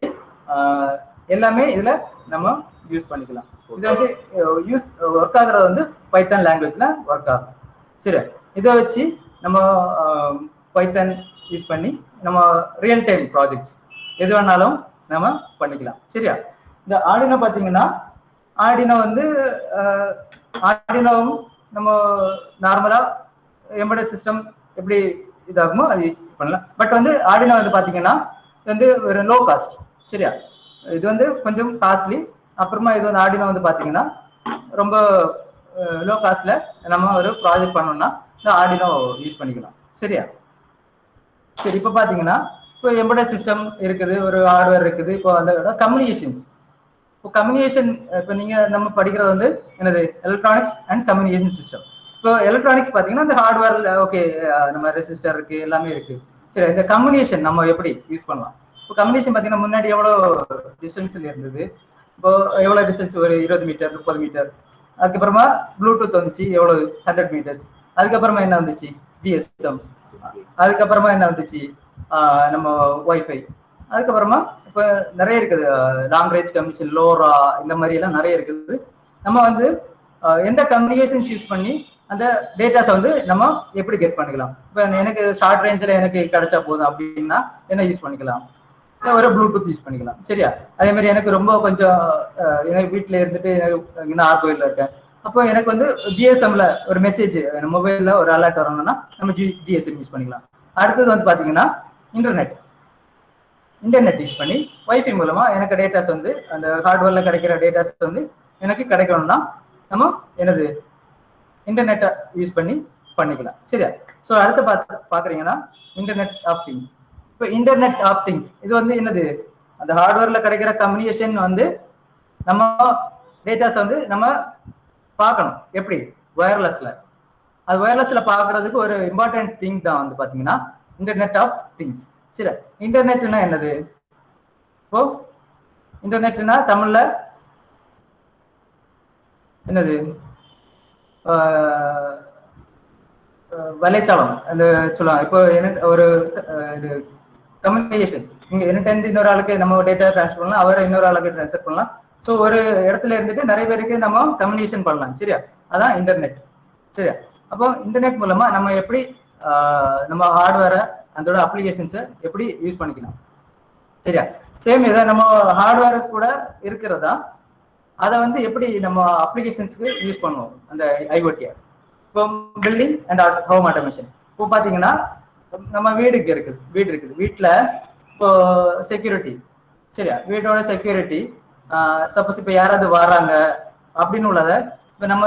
எல்லாமே இதில் நம்ம யூஸ் பண்ணிக்கலாம். இது வந்து ஒர்க் ஆகுறது வந்து பைத்தான் லாங்குவேஜ்ல ஒர்க் ஆகும். சரியா? இதை வச்சு நம்ம பைத்தான் யூஸ் பண்ணி நம்ம ரியல் டைம் ப்ராஜெக்ட்ஸ் எது வேணாலும் நம்ம பண்ணிக்கலாம். சரியா? இந்த ஆர்டினோ பார்த்தீங்கன்னா ஆர்டினோ வந்து ஆர்டினோவும் நம்ம நார்மலா எம்பெடட் சிஸ்டம் எப்படி இதாகுமோ அது பண்ணலாம். பட் வந்து ஆர்டினோ வந்து பார்த்தீங்கன்னா வந்து ஒரு லோ காஸ்ட். சரியா? இது வந்து கொஞ்சம் காஸ்ட்லி. அப்புறமா இது வந்து ஆர்டினோ வந்து பார்த்தீங்கன்னா ரொம்ப லோ காஸ்ட்ல நம்ம ஒரு ப்ராஜெக்ட் பண்ணோம்னா இந்த ஆர்டினோ யூஸ் பண்ணிக்கலாம். சரியா? சரி, இப்போ பார்த்தீங்கன்னா இப்போ எம்பெடட் சிஸ்டம் இருக்குது, ஒரு ஹார்ட்வேர் இருக்குது. இப்போ அந்த கம்யூனிகேஷன்ஸ், இப்போ கம்யூனிகேஷன் இப்போ நம்ம படிக்கிறது வந்து என்னது எலக்ட்ரானிக்ஸ் அண்ட் கம்யூனிகேஷன் சிஸ்டம். இப்போ எலக்ட்ரானிக்ஸ் பார்த்தீங்கன்னா இந்த ஹார்ட்வேர்ல ஓகே நம்ம ரெசிஸ்டர் இருக்கு, எல்லாமே இருக்கு. சரி, இந்த கம்யூனிகேஷன் நம்ம எப்படி யூஸ் பண்ணலாம்? இப்போ கம்யூனிகேஷன் பார்த்தீங்கன்னா முன்னாடி எவ்வளோ டிஸ்டன்ஸ்ல இருந்தது, இப்போ எவ்வளோ டிஸ்டன்ஸ், ஒரு 20 மீட்டர் 30 மீட்டர். அதுக்கப்புறமா ப்ளூடூத் வந்துச்சு, எவ்வளோ 100 மீட்டர்ஸ். அதுக்கப்புறமா என்ன வந்துச்சு, ஜிஎஸ்எம். அதுக்கப்புறமா என்ன வந்துச்சு, நம்ம ஒய்ஃபை. அதுக்கப்புறமா இப்போ நிறைய இருக்குது, லாங் ரேஞ்ச் கம்யூனிகேஷன், லோரா, இந்த மாதிரி எல்லாம் நிறைய இருக்குது. நம்ம வந்து எந்த கம்யூனிகேஷன்ஸ் யூஸ் பண்ணி அந்த டேட்டாஸை வந்து நம்ம எப்படி கெட் பண்ணிக்கலாம். இப்போ எனக்கு ஷார்ட் ரேஞ்சில் எனக்கு கிடைச்சா போதும் அப்படின்னா என்ன யூஸ் பண்ணிக்கலாம், ஒரு ப்ளூடூத் யூஸ் பண்ணிக்கலாம். சரியா? அதே மாதிரி எனக்கு ரொம்ப கொஞ்சம் எனக்கு வீட்டில் இருந்துட்டு இன்னும் ஆர்கோயிலில் இருக்கேன், அப்போ எனக்கு வந்து ஜிஎஸ்எம்ல ஒரு மெசேஜ் மொபைலில் ஒரு அலர்ட் வரணும்னா நம்ம ஜிஎஸ்எம் யூஸ் பண்ணிக்கலாம். அடுத்தது வந்து பார்த்தீங்கன்னா இன்டர்நெட் யூஸ் பண்ணி வைஃபை மூலமா எனக்கு டேட்டாஸ் வந்து அந்த ஹார்ட்வேர்ல கிடைக்கிற டேட்டாஸ் வந்து எனக்கு கிடைக்கணும்னா நம்ம என்னது இன்டர்நெட்டை யூஸ் பண்ணி பண்ணிக்கலாம். சரியா? ஸோ அடுத்து பார்க்குறீங்கன்னா இன்டர்நெட் ஆஃப் திங்ஸ். இப்போ இன்டர்நெட் ஆஃப் திங்ஸ் இது வந்து என்னது, அந்த ஹார்ட்வேர்ல கிடைக்கிற கம்யூனிகேஷன் வந்து நம்ம டேட்டாஸ் வந்து நம்ம பார்க்கணும். எப்படி? வயர்லெஸ்ல. அது வயர்லெஸ்ல பார்க்கறதுக்கு ஒரு இம்பார்ட்டன்ட் திங் தான் வந்து பார்த்தீங்கன்னா இன்டர்நெட் ஆஃப் திங்ஸ். சரி, இன்டர்நெட்னா என்னது? இப்போ இன்டர்நெட்னா தமிழ்ல என்னது, வலைத்தளம் அந்த சொல்லலாம். இப்போ ஒரு இது கம்யூனிகேஷன், இங்க என்ன இன்னொரு ஆளுக்கு நம்ம டேட்டா டிரான்ஸ்ஃபர் பண்ணலாம், அவரை இன்னொரு ஆளுக்கு டிரான்ஸ்ஃபர் பண்ணலாம். ஸோ ஒரு இடத்துல இருந்துட்டு நிறைய பேருக்கு நம்ம கம்யூனிகேஷன் பண்ணலாம். சரியா? அதான் இன்டர்நெட். சரியா? அப்போ இன்டர்நெட் மூலமா நம்ம எப்படி நம்ம ஹார்ட்வேரை அதோட அப்ளிகேஷன்ஸை எப்படி யூஸ் பண்ணிக்கலாம். சரியா? சேம் இதை நம்ம ஹார்ட்வேர் கூட இருக்கிறதா அதை வந்து எப்படி நம்ம அப்ளிகேஷன்ஸ்க்கு யூஸ் பண்ணுவோம் அந்த ஐஓடியை. இப்போ பில்டிங் அண்ட் ஹோம் ஆட்டோமேஷன். இப்போ பார்த்தீங்கன்னா நம்ம வீடு இருக்குது. வீட்டில் இப்போ செக்யூரிட்டி. சரியா? வீட்டோட செக்யூரிட்டி, சப்போஸ் இப்போ யாராவது வராங்க அப்படின்னு உள்ளதை இப்போ நம்ம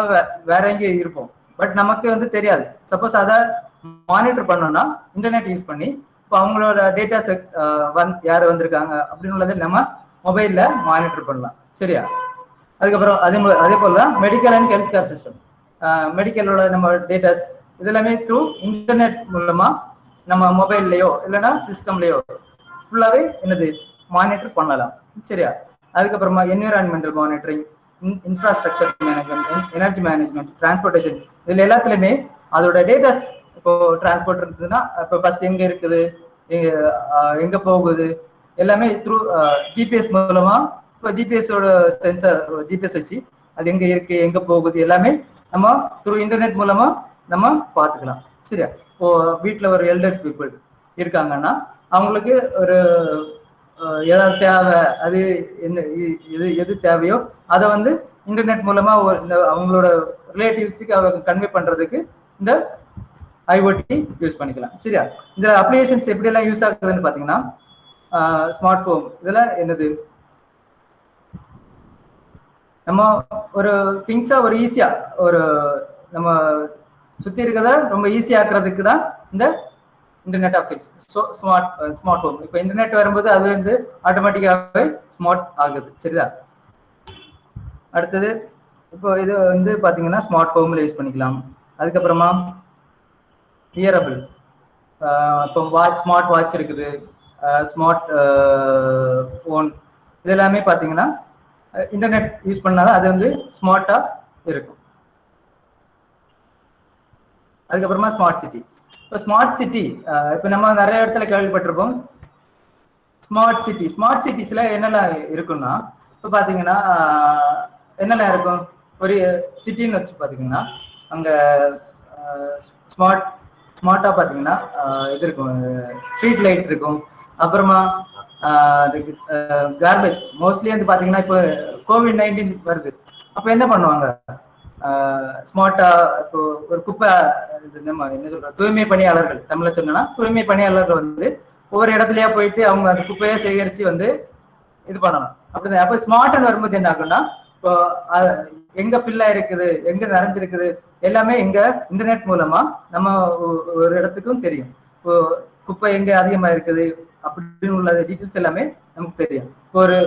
வேற எங்கேயும் இருப்போம், பட் நமக்கு வந்து தெரியாது. சப்போஸ் அதை மானிட்டர் பண்ணோம்னா இன்டர்நெட் யூஸ் பண்ணி இப்போ அவங்களோட டேட்டாஸ் யார் வந்திருக்காங்க அப்படின்னு உள்ளதை நம்ம மொபைல்ல மானிட்டர் பண்ணலாம். சரியா? அதுக்கப்புறம் அதே போல தான் medical and health care system. மெடிக்கலோட நம்ம டேட்டாஸ் இதெல்லாமே த்ரூ இன்டர்நெட் மூலமா நம்ம மொபைல்லையோ இல்லைன்னா சிஸ்டம்லையோ ஃபுல்லாவே என்னது மானிட்டர் பண்ணலாம். சரியா? அதுக்கப்புறமா environmental monitoring, infrastructure management, energy management, transportation, இதுல எல்லாத்துலயுமே அதோட டேட்டாஸ். இப்போ டிரான்ஸ்போர்ட் இருக்குதுன்னா இப்போ பஸ் எங்க இருக்குது, எங்க போகுது, எல்லாமே த்ரூ ஜிபிஎஸ் மூலமா. இப்போ ஜிபிஎஸோட சென்சார், ஜிபிஎஸ் வச்சு அது எங்க இருக்கு, எங்க போகுது, எல்லாமே நம்ம த்ரூ இன்டர்நெட் மூலமா நம்ம பார்த்துக்கலாம். சரியா? வீட்டில் ஒரு எல்டர் பீப்புள் இருக்காங்கன்னா அவங்களுக்கு ஒரு ஏதாவது தேவை, அது என்ன எது தேவையோ அதை வந்து இன்டர்நெட் மூலமா இந்த அவங்களோட ரிலேட்டிவ்ஸுக்கு அவங்க கன்வே பண்றதுக்கு இந்த ஐஓடி யூஸ் பண்ணிக்கலாம். சரியா? இந்த அப்ளிகேஷன்ஸ் எப்படி எல்லாம் யூஸ் ஆகுதுன்னு பாத்தீங்கன்னா, ஸ்மார்ட் ஹோம் இதுல என்னது, நம்ம ஒரு திங்ஸா ஒரு ஈஸியா ஒரு நம்ம சுத்தி இருக்கிறத ரொம்ப ஈஸியா ஆக்குறதுக்கு தான் இந்த internet of things. So smart home. இப்போ இன்டர்நெட் வரும்போது அது வந்து ஆட்டோமேட்டிக்காகவே ஸ்மார்ட் ஆகுது. சரிதா? அடுத்தது இப்போ இது வந்து பாத்தீங்கன்னா ஸ்மார்ட் ஹோம்ல யூஸ் பண்ணிக்கலாம். அதுக்கப்புறமா வியரபிள், இப்போ ஸ்மார்ட் வாட்ச் இருக்குது, ஸ்மார்ட் ஃபோன், இது எல்லாமே பார்த்தீங்கன்னா இன்டர்நெட் யூஸ் பண்ணாதான் அது வந்து ஸ்மார்ட்டா இருக்கும். அதுக்கப்புறமா ஸ்மார்ட் சிட்டி. இப்போ ஸ்மார்ட் சிட்டி இப்போ நம்ம நிறைய இடத்துல கேள்விப்பட்டிருப்போம். ஸ்மார்ட் சிட்டிஸ்ல என்னெல்லாம் இருக்குன்னா, இப்போ பார்த்தீங்கன்னா என்னெல்லாம் இருக்கும், ஒரு சிட்டின்னு வச்சு பார்த்தீங்கன்னா அங்கே ஸ்மார்ட்டா பார்த்தீங்கன்னா இது இருக்கும், ஸ்ட்ரீட் லைட் இருக்கும். அப்புறமா கார்பேஜ் மோஸ்ட்லி வந்து பார்த்தீங்கன்னா இப்போ COVID-19 வருது, அப்போ என்ன பண்ணுவாங்க, ஸ்மார்ட்டா இப்போ ஒரு குப்பை நம்ம என்ன சொல்றோம் தூய்மை பணியாளர்கள், தமிழ்ல சொன்னா தூய்மை பணியாளர்கள் வந்து ஒவ்வொரு இடத்துலயா போயிட்டு அவங்க அந்த குப்பையை சேகரிச்சு வந்து இது பண்ணணும். அப்படிதான். அப்போ ஸ்மார்ட்னு வரும்போது என்ன ஆகும்னா, இப்போ எங்க ஃபில்லா இருக்குது, எங்க நிறைஞ்சிருக்குது எல்லாமே எங்க இன்டர்நெட் மூலமா நம்ம ஒரு இடத்துக்கும் தெரியும். இப்போ குப்பை எங்க அதிகமா இருக்குது அப்படின்னு உள்ள டீட்டெயில்ஸ் எல்லாமே நமக்கு தெரியும். இப்போ ஒரு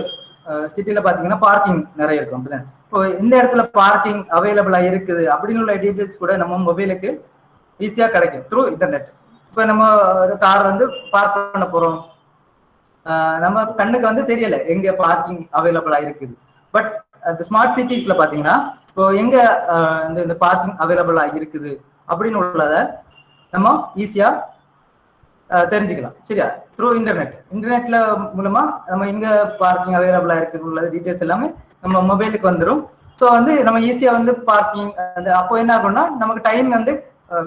சிட்டில பாத்தீங்கன்னா பார்க்கிங் நிறைய இருக்கும். அப்படிதான். இப்போ இந்த இடத்துல பார்க்கிங் அவைலபிளா இருக்குது அப்படின்னு உள்ள டீட்டெயில்ஸ் கூட நம்ம மொபைலுக்கு ஈஸியா கிடைக்கும் த்ரூ இன்டர்நெட். இப்போ நம்ம ஒரு கார் வந்து பார்க் பண்ண போறோம், நம்ம கண்ணுக்கு வந்து தெரியல எங்க பார்க்கிங் அவைலபிளா இருக்குது. பட் அந்த ஸ்மார்ட் சிட்டிஸ்ல பாத்தீங்கன்னா இப்போ எங்க இந்த பார்க்கிங் அவைலபிளா இருக்குது அப்படின்னு உள்ளத நம்ம ஈஸியா தெரிஞ்சுக்கலாம். சரியா? த்ரூ இன்டர்நெட்ல மூலமா நம்ம எங்க பார்க்கிங் அவைலபிளா இருக்குது உள்ள டீட்டெயில்ஸ் எல்லாமே நம்ம மொபைலுக்கு வந்துடும். ஸோ வந்து நம்ம ஈஸியா வந்து பார்க்கிங் அந்த அப்போ என்ன ஆகும்னா நமக்கு டைம் வந்து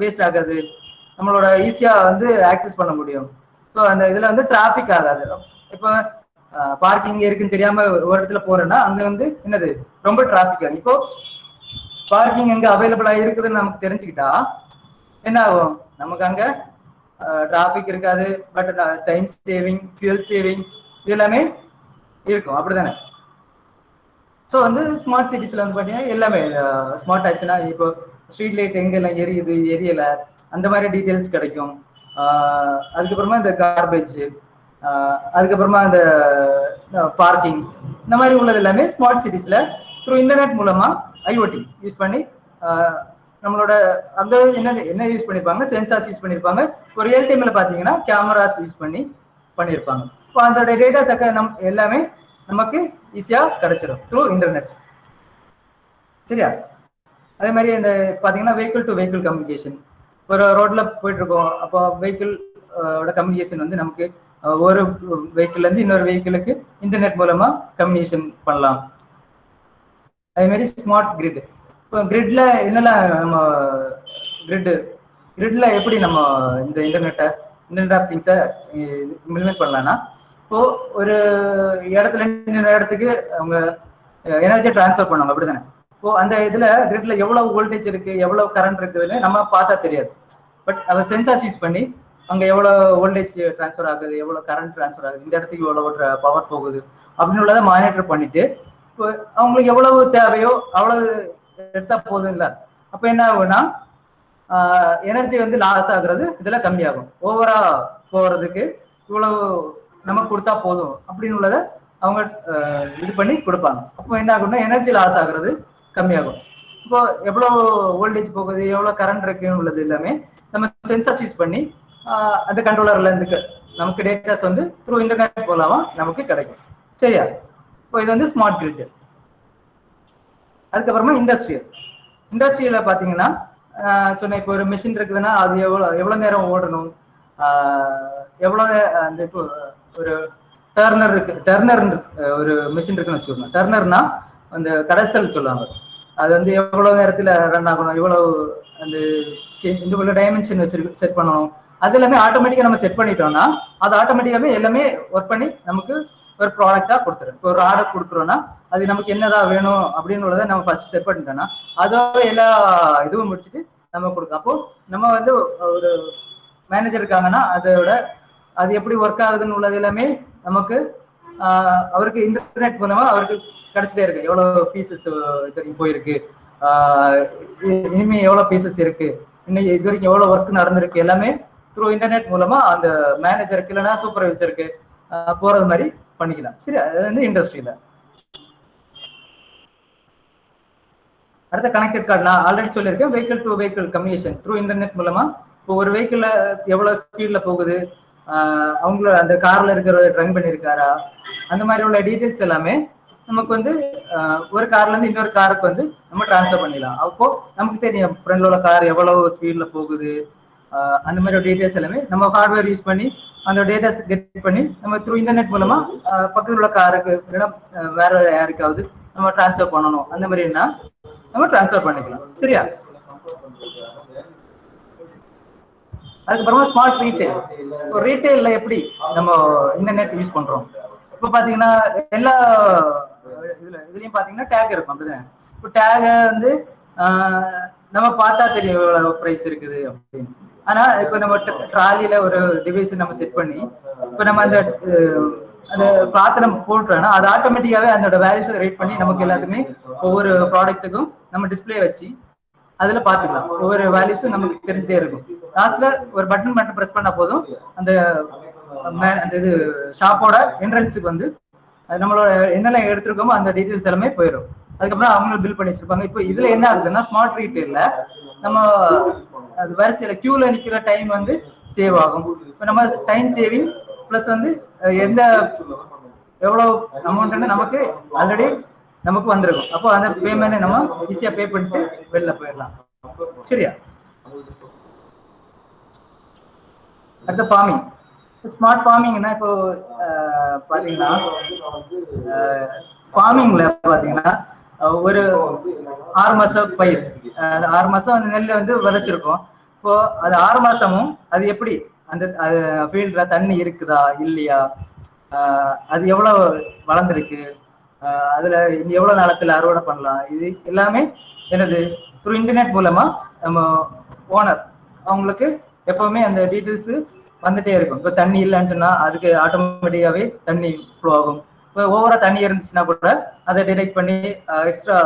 வேஸ்ட் ஆகாது, நம்மளோட ஈஸியா வந்து ஆக்சஸ் பண்ண முடியும். ஸோ அந்த இதுல வந்து டிராஃபிக் ஆகாது. இப்போ பார்க்கிங் இருக்குன்னு தெரியாம ஒரு இடத்துல போறேன்னா அங்க வந்து என்னது ரொம்ப டிராஃபிக் ஆகும். இப்போ பார்க்கிங் எங்க அவைலபிளா இருக்குதுன்னு நமக்கு தெரிஞ்சுக்கிட்டா என்ன ஆகும், நமக்கு அங்க டிராஃபிக் இருக்காது, but time saving, fuel saving இது எல்லாமே இருக்கும். அப்படிதானே? ஸோ வந்து ஸ்மார்ட் சிட்டிஸ்ல வந்து பார்த்தீங்கன்னா எல்லாமே ஸ்மார்ட் ஆச்சுன்னா இப்போ ஸ்ட்ரீட் லைட் எங்கெல்லாம் எரியுது எரியலை அந்த மாதிரி டீட்டெயில்ஸ் கிடைக்கும். அதுக்கப்புறமா இந்த கார்பேஜ், அதுக்கப்புறமா இந்த பார்க்கிங், இந்த மாதிரி உள்ளது எல்லாமே ஸ்மார்ட் சிட்டிஸ்ல த்ரூ இன்டர்நெட் மூலமா ஐஓடி யூஸ் பண்ணி நம்மளோட அந்த என்ன யூஸ் பண்ணிருப்பாங்க, சென்சார்ஸ் யூஸ் பண்ணிருப்பாங்க. இப்போ ரியல் டைம்ல பாத்தீங்கன்னா கேமராஸ் யூஸ் பண்ணிருப்பாங்க. இப்போ அதோட டேட்டாஸ் எல்லாமே நமக்கு ஈஸியா கிடைச்சிடும் த்ரூ இன்டர்நெட். சரியா? அதே மாதிரி இந்த பாத்தீங்கன்னா வெஹிக்கிள் டு வெஹிக்கிள் கம்யூனிகேஷன், ஒரு ரோட்ல போயிட்டு இருக்கோம், அப்போ வெஹிக்கிள் கம்யூனிகேஷன் வந்து நமக்கு ஒரு வெஹிக்கிள்ல இருந்து இன்னொரு வெஹிக்கிளுக்கு இன்டர்நெட் மூலமா கம்யூனிகேஷன் பண்ணலாம். அதே மாதிரி ஸ்மார்ட் கிரிட். இப்போ கிரிட்ல என்னெல்லாம் நம்ம கிரிட்ல எப்படி நம்ம இந்த இன்டர்நெட் ஆஃப் திங்ஸை இம்ப்ளிமெண்ட் பண்ணலாம்னா, இப்போ ஒரு இடத்துல இன்னொரு இடத்துக்கு அவங்க எனர்ஜியை டிரான்ஸ்ஃபர் பண்ணுவாங்க. அப்படிதானே? இப்போ அந்த இதுல கிரிட்ல எவ்வளவு வோல்டேஜ் இருக்கு, எவ்வளவு கரண்ட் இருக்குதுன்னு நம்ம பார்த்தா தெரியாது. பட் அதை சென்சார்ஸ் யூஸ் பண்ணி அங்க எவ்வளவு வோல்டேஜ் டிரான்ஸ்ஃபர் ஆகுது, எவ்வளவு கரண்ட் டிரான்ஸ்ஃபர் ஆகுது, இந்த இடத்துக்கு எவ்வளவு பவர் போகுது அப்படின்னு உள்ளதை மானிட்டர் பண்ணிட்டு இப்போ அவங்களுக்கு எவ்வளவு தேவையோ அவ்வளவு எடுத்தா போதும் இல்ல. அப்ப என்ன ஆகும்னா எனர்ஜி வந்து லாஸ் ஆகுறது இதுல கம்மியாகும். ஓவரா போறதுக்கு இவ்வளவு நமக்கு கொடுத்தா போதும் அப்படின்னு உள்ளதை அவங்க இது பண்ணி கொடுப்பாங்க. அப்போ என்ன ஆகும்னா எனர்ஜி லாஸ் ஆகுறது கம்மியாகும். இப்போ எவ்வளவு வோல்டேஜ் போகுது, எவ்வளவு கரண்ட் இருக்குன்னு உள்ளது எல்லாமே நம்ம சென்சார்ஸ் யூஸ் பண்ணி அந்த கண்ட்ரோலர்ல இருந்து நமக்கு டேட்டாஸ் வந்து த்ரூ இன்டர்நெட் மூலமா நமக்கு கிடைக்கும். சரியா? இப்போ இது வந்து ஸ்மார்ட் கிரிட். அதுக்கப்புறமா இண்டஸ்ட்ரியல பாத்தீங்கன்னா சொன்ன இப்போ ஒரு மிஷின் இருக்குதுன்னா அது எவ்வளவு நேரம் ஓடணும், எவ்வளவு அந்த இப்போ ஒரு டர்னர் ஒரு மிஷின் இருக்குன்னு வச்சுக்கோங்க. டர்னர்னா அந்த கடைசல் சொல்லுவாங்க. அது வந்து எவ்வளவு நேரத்துல ரன் ஆகணும், எவ்வளவு அந்த இவ்வளவு டைமென்ஷன் செட் பண்ணணும், அது எல்லாமே ஆட்டோமேட்டிக்கா நம்ம செட் பண்ணிட்டோம்னா அது ஆட்டோமேட்டிக்காவே எல்லாமே ஒர்க் பண்ணி நமக்கு ஒரு ப்ராடக்டா கொடுத்துரும். இப்போ ஒரு ஆர்டர் கொடுக்குறோம்னா அது நமக்கு என்னதான் வேணும் அப்படின்னு நம்ம ஃபர்ஸ்ட் செட் பண்ணிட்டோம்னா அதோட எல்லா இதுவும் முடிச்சுட்டு நம்ம கொடுக்கும். அப்போ நம்ம வந்து ஒரு மேனேஜர் இருக்காங்கன்னா அதோட அது எப்படி ஒர்க் ஆகுதுன்னு உள்ளது எல்லாமே நமக்கு அவருக்கு இன்டர்நெட் மூலமா அவருக்கு கிடைச்சிட்டே இருக்கு. எவ்வளவு பீசஸ் போயிருக்கு, இனிமே எவ்வளவு பீசஸ் இருக்கு, இன்னைக்கு இது வரைக்கும் எவ்வளவு ஒர்க் நடந்திருக்கு, எல்லாமே த்ரூ இன்டர்நெட் மூலமா அந்த மேனேஜருக்கு இல்லைன்னா சூப்பர்வைசருக்கு போறது மாதிரி பண்ணிக்கலாம். சரி, அது வந்து இண்டஸ்ட்ரியில. அடுத்த கனெக்டட் கார்டு நான் ஆல்ரெடி சொல்லியிருக்கேன். Vehicle to vehicle communication through internet மூலமா இப்போ ஒரு வெஹிக்கிள்ல எவ்வளவு ஸ்பீட்ல போகுது, அவங்கள அந்த கார்ல இருக்கிறத ட்ரைவ் பண்ணியிருக்காரா, அந்த மாதிரி உள்ள டீட்டெயில்ஸ் எல்லாமே நமக்கு வந்து ஒரு கார்ல இருந்து இன்னொரு காருக்கு வந்து நம்ம டிரான்ஸ்ஃபர் பண்ணிடலாம். அப்போ நமக்கு தெரியும் ஃப்ரெண்ட்ல உள்ள கார் எவ்வளவு ஸ்பீட்ல போகுது, அந்த மாதிரி டீட்டெயில்ஸ் எல்லாமே நம்ம ஹார்ட்வேர் யூஸ் பண்ணி அந்த டேட்டாஸ் கெட் பண்ணி நம்ம த்ரூ இன்டர்நெட் மூலமா பக்கத்தில் உள்ள காருக்கு இல்லைன்னா வேற யாருக்காவது நம்ம டிரான்ஸ்ஃபர் பண்ணணும், அந்த மாதிரினா நம்ம டிரான்ஸ்ஃபர் பண்ணிக்கலாம். சரியா? அதுக்கப்புறமா ஸ்மார்ட் ரீட்டைல். இப்போ ரீட்டைல்ல எப்படி நம்ம இன்டர்நெட் யூஸ் பண்றோம்? இப்போ பாத்தீங்கன்னா எல்லா இதுலயும் பாத்தீங்கன்னா டேக் இருக்கும், அப்படிதானே? இப்போ டேக வந்து நம்ம பார்த்தா தெரியும் எவ்வளவு பிரைஸ் இருக்குது அப்படின்னு. ஆனா இப்போ நம்ம ட்ராலியில ஒரு டிவைஸ் நம்ம செட் பண்ணி இப்போ நம்ம அந்த கிளாத் நம்ம போட்டோம்னா அது ஆட்டோமேட்டிக்காவே அதோட வேல்யூஸை ரேட் பண்ணி நமக்கு எல்லாத்துக்குமே ஒவ்வொரு ப்ராடக்ட்டுக்கும் நம்ம டிஸ்பிளே வச்சு அதுல பாத்துக்கலாம். ஒவ்வொரு வேல்யூஸும் நமக்கு தெரிஞ்சுட்டே இருக்கும். லாஸ்ட்ல ஒரு பட்டன் மட்டும் பிரஸ் பண்ணா போதும் அந்த இது ஷாப்போட என்ட்ரன்ஸுக்கு வந்து நம்மளோட என்னென்ன எடுத்திருக்கோமோ அந்த டீட்டெயில்ஸ் எல்லாமே போயிடும். அதுக்கப்புறம் அவங்களும் பில் பண்ணி வச்சிருப்பாங்க. இப்போ இதுல என்ன ஆகுதுன்னா ஸ்மார்ட் ரீட்டைல்ல நம்ம அது வரிசையில கியூல நிக்கிற டைம் வந்து சேவ் ஆகும். இப்போ நம்ம டைம் சேவிங் பிளஸ் வந்து எந்த எவ்வளவு அமௌண்ட் நமக்கு ஆல்ரெடி நமக்கு வந்திருக்கும். அப்போ அந்த பேமெண்ட் நம்ம ஈஸியா பே பண்ணிட்டு வெளில போயிடலாம். சரியா? அடுத்த ஃபார்மிங். ஸ்மார்ட் ஃபார்மிங்னா இப்போ பாத்தீங்கன்னா ஃபார்மிங்ல பாத்தீங்கன்னா ஒரு 6 மாசம் பயிர், 6 மாசம் அந்த நெல்லை வந்து விதைச்சிருக்கோம். இப்போ அது 6 மாசமும் அது எப்படி அந்த ஃபீல்ட்ல தண்ணி இருக்குதா இல்லையா, அது எவ்வளவு வளர்ந்துருக்கு, அதுல எவ்வளவு நாளத்துல அறுவடை பண்ணலாம், இது எல்லாமே என்னது த்ரூ இன்டர்நெட் மூலமா நம்ம ஓனர் அவங்களுக்கு எப்பவுமே அந்த டீட்டெயில்ஸ் வந்துட்டே இருக்கும். இப்போ தண்ணி இல்லைன்னு சொன்னா அதுக்கு ஆட்டோமேட்டிக்காவே தண்ணி ஃப்ளோ ஆகும். இப்போ ஓவரா தண்ணி இருந்துச்சுன்னா கூட அதை டிடெக்ட் பண்ணி எக்ஸ்ட்ரா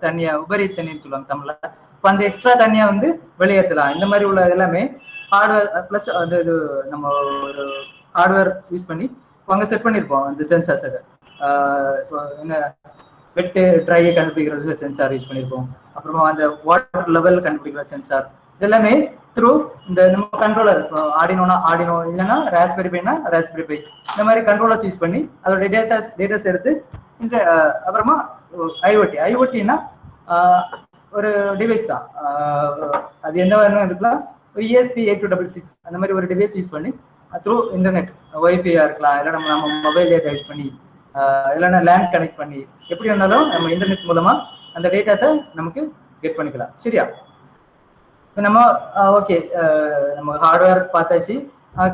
தண்ணியை உபரி தண்ணின்னு சொல்லுவாங்க தமிழ்ல. இப்போ அந்த எக்ஸ்ட்ரா தண்ணியை வந்து வெளியேற்றலாம். இந்த மாதிரி உள்ள எல்லாமே ஹார்ட்வேர் பிளஸ் அந்த இது நம்ம ஒரு ஹார்ட்வேர் யூஸ் பண்ணி அங்கே செட் பண்ணியிருப்போம் அந்த சென்சார்ஸ். இப்போ என்ன வெட்டு ட்ரை கண்டுபிடிக்கிறது சென்சார் யூஸ் பண்ணியிருப்போம். அப்புறமா அந்த வாட்டர் லெவல் கண்டுபிடிக்கிற சென்சார், இதெல்லாமே த்ரூ இந்த நம்ம கண்ட்ரோலர் ஆடினோனா ஆடினோ இல்லைன்னா ராஸ்பெரி பைனா ராஸ்பெரி பை இந்த மாதிரி கண்ட்ரோலர்ஸ் யூஸ் பண்ணி அதோட டேட்டாஸ் எடுத்து இந்த அப்புறமா ஐஓடினா ஒரு டிவைஸ் தான். அது என்ன வேணும் இருக்கலாம், ESP8266 அந்த மாதிரி ஒரு டிவைஸ் யூஸ் பண்ணி த்ரூ இன்டர்நெட் ஒய்ஃபையா இருக்கலாம், இல்லை நம்ம மொபைல் டேட்டா யூஸ் பண்ணி இல்லைன்னா லேண்ட் கனெக்ட் பண்ணி எப்படி வேணாலும் நம்ம இன்டர்நெட் மூலமா அந்த டேட்டாஸை நமக்கு கெட் பண்ணிக்கலாம். சரியா? இப்போ நம்ம ஓகே நம்ம ஹார்ட்வேர் பார்த்தாச்சு,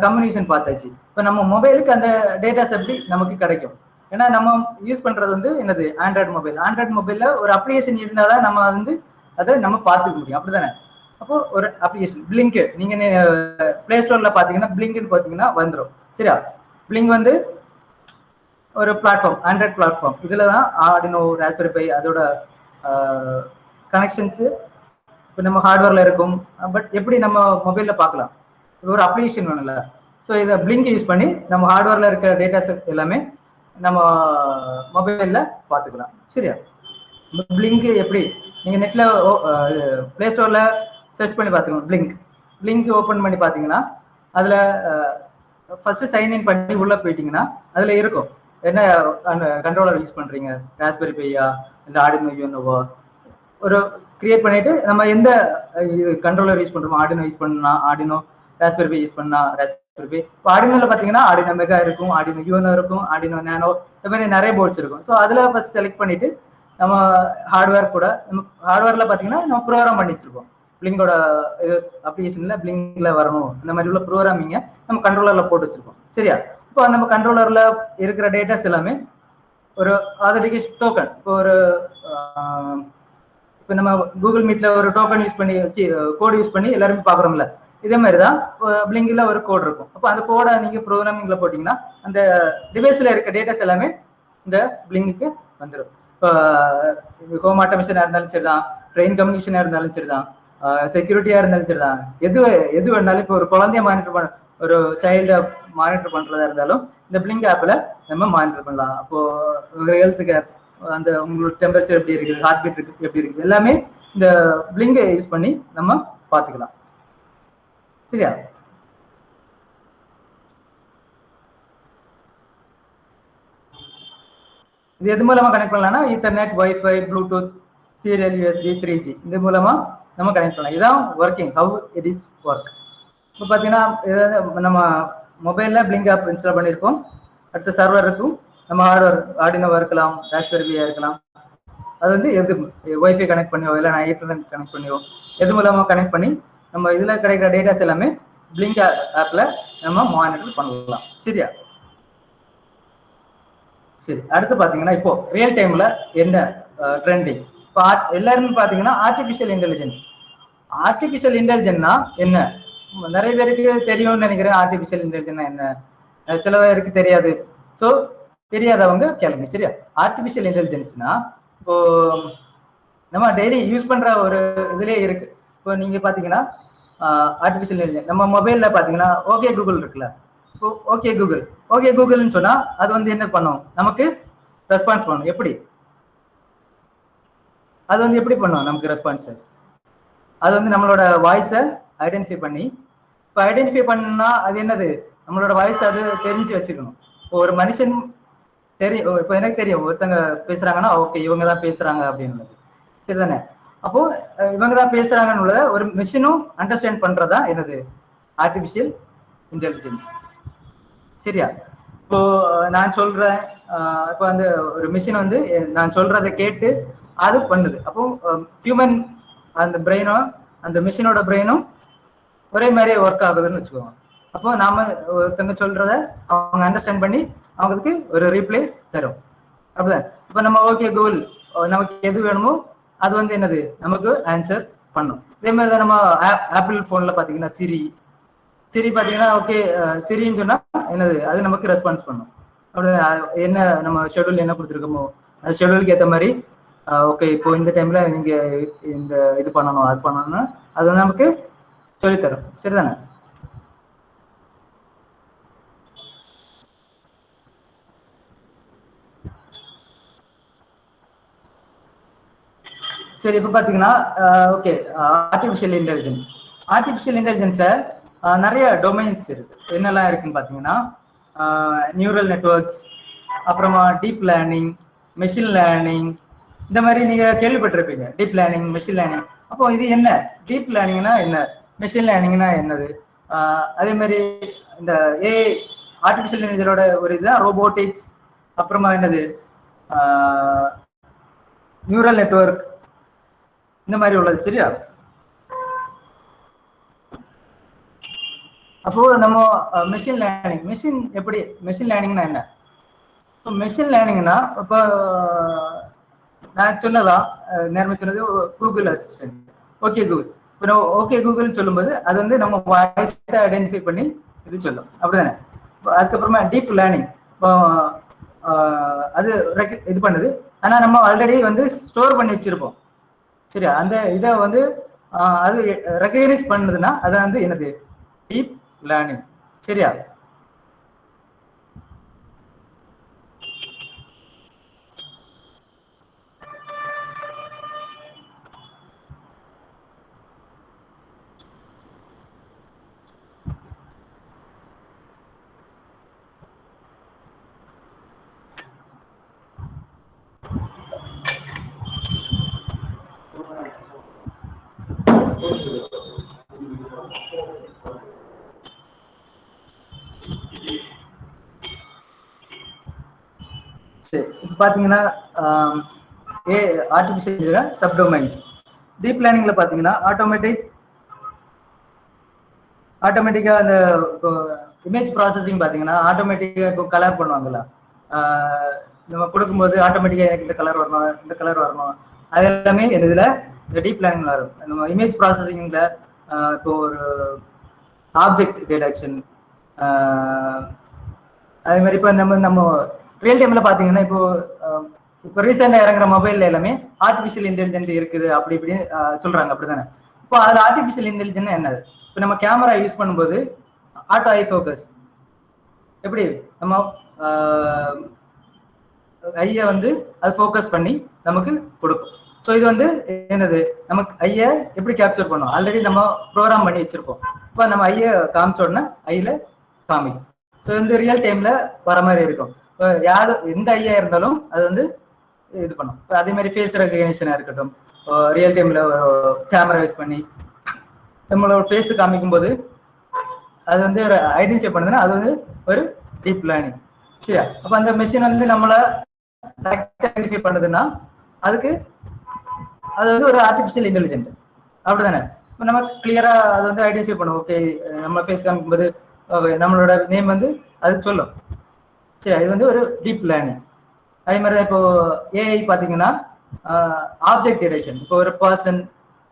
கம்யூனிகேஷன் பார்த்தாச்சு. இப்போ நம்ம மொபைலுக்கு அந்த டேட்டாஸ் எப்படி நமக்கு கிடைக்கும்? ஏன்னா நம்ம யூஸ் பண்றது வந்து என்னது ஆண்ட்ராய்டு மொபைல். ஆண்ட்ராய்டு மொபைல்ல ஒரு அப்ளிகேஷன் இருந்தால் தான் நம்ம வந்து அதை நம்ம பார்த்துக்க முடியும், அப்படிதானே? அப்போ ஒரு அப்ளிகேஷன் பிளிங்க் நீங்க பிளே ஸ்டோர்ல பாத்தீங்கன்னா பிளிங்க்னு பாத்தீங்கன்னா வந்துடும். சரியா? பிளிங்க் வந்து ஒரு பிளாட்ஃபார்ம், ஆண்ட்ராய்டு பிளாட்ஃபார்ம். இதுல தான் ஆர்டினோ ராஸ்பெரி பை அதோட கனெக்ஷன்ஸ் இப்போ நம்ம ஹார்ட்வேர்ல இருக்கும். பட் எப்படி நம்ம மொபைல்ல பார்க்கலாம், ஒரு அப்ளிகேஷன் வேணும்ல. ஸோ இதை பிளிங்க் யூஸ் பண்ணி நம்ம ஹார்ட்வேர்ல இருக்க டேட்டாஸ் எல்லாமே நம்ம மொபைல்ல பார்த்துக்கலாம். சரியா? பிளிங்க் எப்படி நீங்க நெட்ல பிளே ஸ்டோர்ல சர்ச் பண்ணி பார்த்துக்கணும். பிளிங்க் ஓப்பன் பண்ணி பார்த்தீங்கன்னா அதுல ஃபர்ஸ்ட் சைன்இன் பண்ணி உள்ள போயிட்டீங்கன்னா அதுல இருக்கும் என்ன கண்ட்ரோலர் யூஸ் பண்றீங்க, ராஸ்பெரி பையா இல்லை ஆர்டினோ யூனோவா, ஒரு கிரியேட் பண்ணிட்டு நம்ம எந்த கண்ட்ரோலர் யூஸ் பண்றோமோ ஆர்டினோ யூஸ் பண்ணா ஆர்டினோ, ராஸ்பெரி பை யூஸ் பண்ணா ராஸ்பெரி பை. இப்போ ஆர்டினோல பாத்தீங்கன்னா ஆர்டினோ மெகா இருக்கும், ஆர்டினோ யூனோ இருக்கும், ஆர்டினோ நானோ, இந்த மாதிரி நிறைய போர்ட்ஸ் இருக்கும். ஸோ அதுல ஃபர்ஸ்ட் செலக்ட் பண்ணிட்டு நம்ம ஹார்ட்வேர் கூட நம்ம ஹார்ட்வேர்ல பாத்தீங்கன்னா நம்ம ப்ரோக்ராம் பண்ணி வச்சிருப்போம். பிளிங்கோட இது அப்ளிகேஷன்ல பிளிங்க்ல வரணும் இந்த மாதிரி உள்ள ப்ரோக்ராமிங்க நம்ம கண்ட்ரோலர்ல போட்டு வச்சிருப்போம். சரியா? இப்போ நம்ம கண்ட்ரோலர்ல இருக்கிற டேட்டாஸ் எல்லாமே ஒரு ஆதென்டிகேஷன் டோக்கன். இப்போ ஒரு இப்போ நம்ம கூகுள் மீட்ல ஒரு டோக்கன் யூஸ் பண்ணி கோட் யூஸ் பண்ணி எல்லாருமே பாக்குறோம்ல, இதே மாதிரி தான் பிளிங்க்ல ஒரு கோட் இருக்கும். அப்போ அந்த கோடை நீங்க ப்ரோக்ராமிங்ல போட்டீங்கன்னா அந்த டிவைஸ்ல இருக்க டேட்டாஸ் எல்லாமே இந்த பிளிங்குக்கு வந்துடும். இப்போ ஹோம் ஆட்டோமேஷனா இருந்தாலும் சரிதான், ட்ரெயின் கம்யூனிகேஷனா இருந்தாலும் சரிதான், செக்யூரிட்டியா இருந்தாலும் சரிதான், எது வேணாலும் இப்போ ஒரு குழந்தைய மானிட்டர் பண்ண ஒரு சைல்ட மானிட்டர் பண்றதா இருந்தாலும் இந்த பிளிங்க் ஆப்ல நம்ம மானிட்டர் பண்ணலாம். அப்போ ஹெல்த் கேர், அந்த உங்களோட டெம்பரேச்சர் எப்படி இருக்குது, ஹார்ட் பீட் எப்படி இருக்குது, எல்லாமே இந்த பிளிங்கை யூஸ் பண்ணி நம்ம பார்த்துக்கலாம். சரியா? இது எது மூலமா கனெக்ட் பண்ணலாம்னா ethernet, wifi, Bluetooth, serial, USB, 3G இது மூலமா நம்ம கனெக்ட் பண்ணலாம். இதான் working, how it is work. இப்போ பார்த்தீங்கன்னா நம்ம மொபைலில் பிளிங்க் ஆப் இன்ஸ்டால் பண்ணியிருப்போம். அடுத்த சர்வர் இருக்கும், நம்ம ஹார்ட்வேர் ஆர்டினோவா இருக்கலாம், ராஸ்பெரியா இருக்கலாம். அது வந்து எது ஒய்ஃபை கனெக்ட் பண்ணியோ இல்லை நான் ஈத்தர்நெட் கனெக்ட் பண்ணியோ எது மூலமாக கனெக்ட் பண்ணி நம்ம இதில் கிடைக்கிற டேட்டாஸ் எல்லாமே பிளிங்க் ஆப்பில் நம்ம மானிட்டர் பண்ணலாம். சரியா? சரி, அடுத்து பார்த்தீங்கன்னா இப்போ ரியல் டைமில் என்ன ட்ரெண்டிங். இப்போ எல்லாருமே பார்த்தீங்கன்னா ஆர்டிஃபிஷியல் இன்டெலிஜென்ஸ். ஆர்டிஃபிஷியல் இன்டெலிஜென்ட்னா என்ன? நிறைய பேருக்கு தெரியும்னு நினைக்கிறேன். ஆர்டிஃபிஷியல் இன்டெலிஜென்ட்னா என்ன? சில பேருக்கு தெரியாது. ஸோ தெரியாதவங்க கேளுங்க. சரியா? ஆர்டிஃபிஷியல் இன்டெலிஜென்ஸ்னா இப்போ நம்ம டெய்லி யூஸ் பண்ற ஒரு இதுலேயே இருக்கு. இப்போ நீங்க பாத்தீங்கன்னா ஆர்டிஃபிஷியல் இன்டெலிஜென்ஸ் நம்ம மொபைல்ல பாத்தீங்கன்னா ஓகே கூகுள் இருக்குல்ல. இப்போ ஓகே கூகுள்னு சொன்னா அது வந்து என்ன பண்ணும், நமக்கு ரெஸ்பான்ஸ் பண்ணும். எப்படி அது வந்து எப்படி பண்ணும் நமக்கு ரெஸ்பான்ஸ்? அது வந்து நம்மளோட வாய்ஸை ஐடென்டிஃபை பண்ணி, இப்போ ஐடென்டிஃபை பண்ணா அது என்னது, நம்மளோட வாய்ஸ் அது தெரிஞ்சு வச்சுக்கணும். இப்போ ஒரு மனுஷன் தெரியும், இப்போ எனக்கு தெரியும் ஒருத்தங்க பேசுறாங்கன்னா ஓகே இவங்க தான் பேசுறாங்க அப்படின்னு, சரிதானே? அப்போ இவங்க தான் பேசுறாங்கன்னு ஒரு மிஷினும் அண்டர்ஸ்டாண்ட் பண்றதா என்னது ஆர்டிஃபிஷியல் இன்டெலிஜென்ஸ். சரியா? இப்போ நான் சொல்றேன், இப்போ அந்த ஒரு மிஷின் வந்து நான் சொல்றதை கேட்டு அது பண்ணுது. அப்போ ஹியூமன் அந்த பிரெயினும் அந்த மிஷினோட பிரெயினும் ஒரே மாதிரி ஒர்க் ஆகுதுன்னு வச்சுக்கோங்க. அப்போ நாம ஒருத்தங்க சொல்றத அவங்க அண்டர்ஸ்டாண்ட் பண்ணி அவங்களுக்கு ஒரு ரீப்ளை தரும். அப்படிதான் இப்போ நம்ம ஓகே கூகுள் நமக்கு எது வேணுமோ அது வந்து என்னது நமக்கு ஆன்சர் பண்ணும். இதே மாதிரி தான் நம்ம ஆப்பிள் போன்ல பாத்தீங்கன்னா சிரி பாத்தீங்கன்னா ஓகே சிரின்னு சொன்னா என்னது அது நமக்கு ரெஸ்பான்ஸ் பண்ணும். அப்படிதான் என்ன நம்ம ஷெட்யூல் என்ன கொடுத்துருக்கோமோ அந்த ஷெட்யூலுக்கு ஏற்ற மாதிரி ஓகே இப்போ இந்த டைம்ல நீங்க இந்த இது பண்ணணும் அது பண்ணணும்னா அது வந்து நமக்கு சொல்லித்தரும். சரிதானே? சரி, இப்போ பார்த்தீங்கன்னா ஓகே ஆர்டிஃபிஷியல் இன்டெலிஜென்ஸை நிறைய டொமைன்ஸ் இருக்கு. என்னெல்லாம் இருக்குன்னு பார்த்தீங்கன்னா நியூரல் நெட்வொர்க்ஸ், அப்புறமா டீப் லேர்னிங், மெஷின் லேர்னிங், இந்த மாதிரி நீங்கள் கேள்விப்பட்டிருப்பீங்க. Deep learning, machine learning. அப்போ இது என்ன, டீப் லேர்னிங்னா என்ன, மெஷின் லேர்னிங்னா என்னது? அதே மாதிரி இந்த ஆர்டிஃபிஷியல் இன்டெலிஜென்ஸோட ஒரு இதுதான் ரோபோட்டிக்ஸ், அப்புறமா என்னது நியூரல் நெட்வொர்க், இந்த மாதிரி உள்ளது. சரியா? அப்போ நம்ம மெஷின் லேர்னிங்னா என்ன? இப்போ மெஷின் லேர்னிங்னா இப்போ நான் சொன்னதா நேர்மை சொன்னது கூகுள் அசிஸ்டன்ட், ஓகே கூகுள். இப்போ ஓகே கூகுள்னு சொல்லும்போது அது வந்து நம்ம வாய்ஸை ஐடென்டிஃபை பண்ணி இது சொல்லும். அப்படிதானே? அதுக்கப்புறமா டீப் லேர்னிங், இப்போ அது இது பண்ணுது. ஆனால் நம்ம ஆல்ரெடி வந்து ஸ்டோர் பண்ணி வச்சிருப்போம். சரியா? அந்த இதை வந்து அது ரெகக்னைஸ் பண்ணுதுன்னா அதை வந்து என்னது டீப் லேர்னிங். சரியா? சரி, இப்போ பார்த்தீங்கன்னா ஆர்டிஃபிஷியல் சப்டொமைன்ஸ். டீப் லேர்னிங்ல பாத்தீங்கன்னா ஆட்டோமேட்டிக்கா அந்த இமேஜ் ப்ராசஸிங் பாத்தீங்கன்னா ஆட்டோமேட்டிக்கா இப்போ கலர் பண்ணுவாங்கல்ல, நம்ம கொடுக்கும்போது ஆட்டோமேட்டிக்கா எனக்கு இந்த கலர் வரணும் அது எல்லாமே இதுல இந்த டீப் லேர்னிங்ல வரும். நம்ம இமேஜ் ப்ராசஸிங்ல இப்போ ஒரு ஆப்ஜெக்ட் டிடெக்ஷன், அதே மாதிரி இப்போ நம்ம ரியல் டைம்ல பாத்தீங்கன்னா இப்போ ரீசெண்டா இறங்குற மொபைல்ல எல்லாமே ஆர்டிஃபிஷியல் இன்டெலிஜென்ட் இருக்குது அப்படி இப்படின்னு சொல்றாங்க, அப்படிதானே? இப்போ அதுல ஆர்டிஃபிஷியல் இன்டெலிஜென்ட் என்னது? இப்போ நம்ம கேமரா யூஸ் பண்ணும்போது ஆட்டோ ஐ ஃபோக்கஸ் எப்படி நம்ம ஐயை வந்து அது ஃபோக்கஸ் பண்ணி நமக்கு கொடுக்கும். ஸோ இது வந்து என்னது, நமக்கு ஐயை எப்படி கேப்சர் பண்ணும், ஆல்ரெடி நம்ம ப்ரோக்ராம் பண்ணி வச்சிருப்போம். இப்போ நம்ம ஐயை காமிச்ச உடனே ஐயில காமிக்கும். ஸோ வந்து ரியல் டைம்ல வர மாதிரி இருக்கும். இப்போ யாரு எந்த ஐயா இருந்தாலும் அது வந்து இது பண்ணும். இப்போ அதே மாதிரி ஃபேஸ் ரெகக்னிஷனா இருக்கட்டும், ரியல் டைம்ல கேமரா யூஸ் பண்ணி நம்மளோட ஃபேஸ் காமிக்கும் போது அது வந்து ஐடென்டிஃபை பண்ணுதுன்னா அது வந்து ஒரு டீப் லேர்னிங். சரியா? அப்ப அந்த மெஷின் வந்து நம்மள ஐடென்டிஃபை பண்ணுதுன்னா அதுக்கு அது வந்து ஒரு ஆர்டிஃபிஷியல் இன்டெலிஜென்ட், அப்படிதானே? இப்போ நம்ம கிளியரா அது வந்து ஐடென்டிஃபை பண்ணும். ஓகே, நம்ம ஃபேஸ் காமிக்கும் போது நம்மளோட நேம் வந்து அது சொல்லும். சரி, அது வந்து ஒரு டீப் லேர்னிங். அதே மாதிரி தான் இப்போ ஏஐ பார்த்தீங்கன்னா ஆப்ஜெக்ட் டிடெக்ஷன். இப்போ ஒரு பர்சன்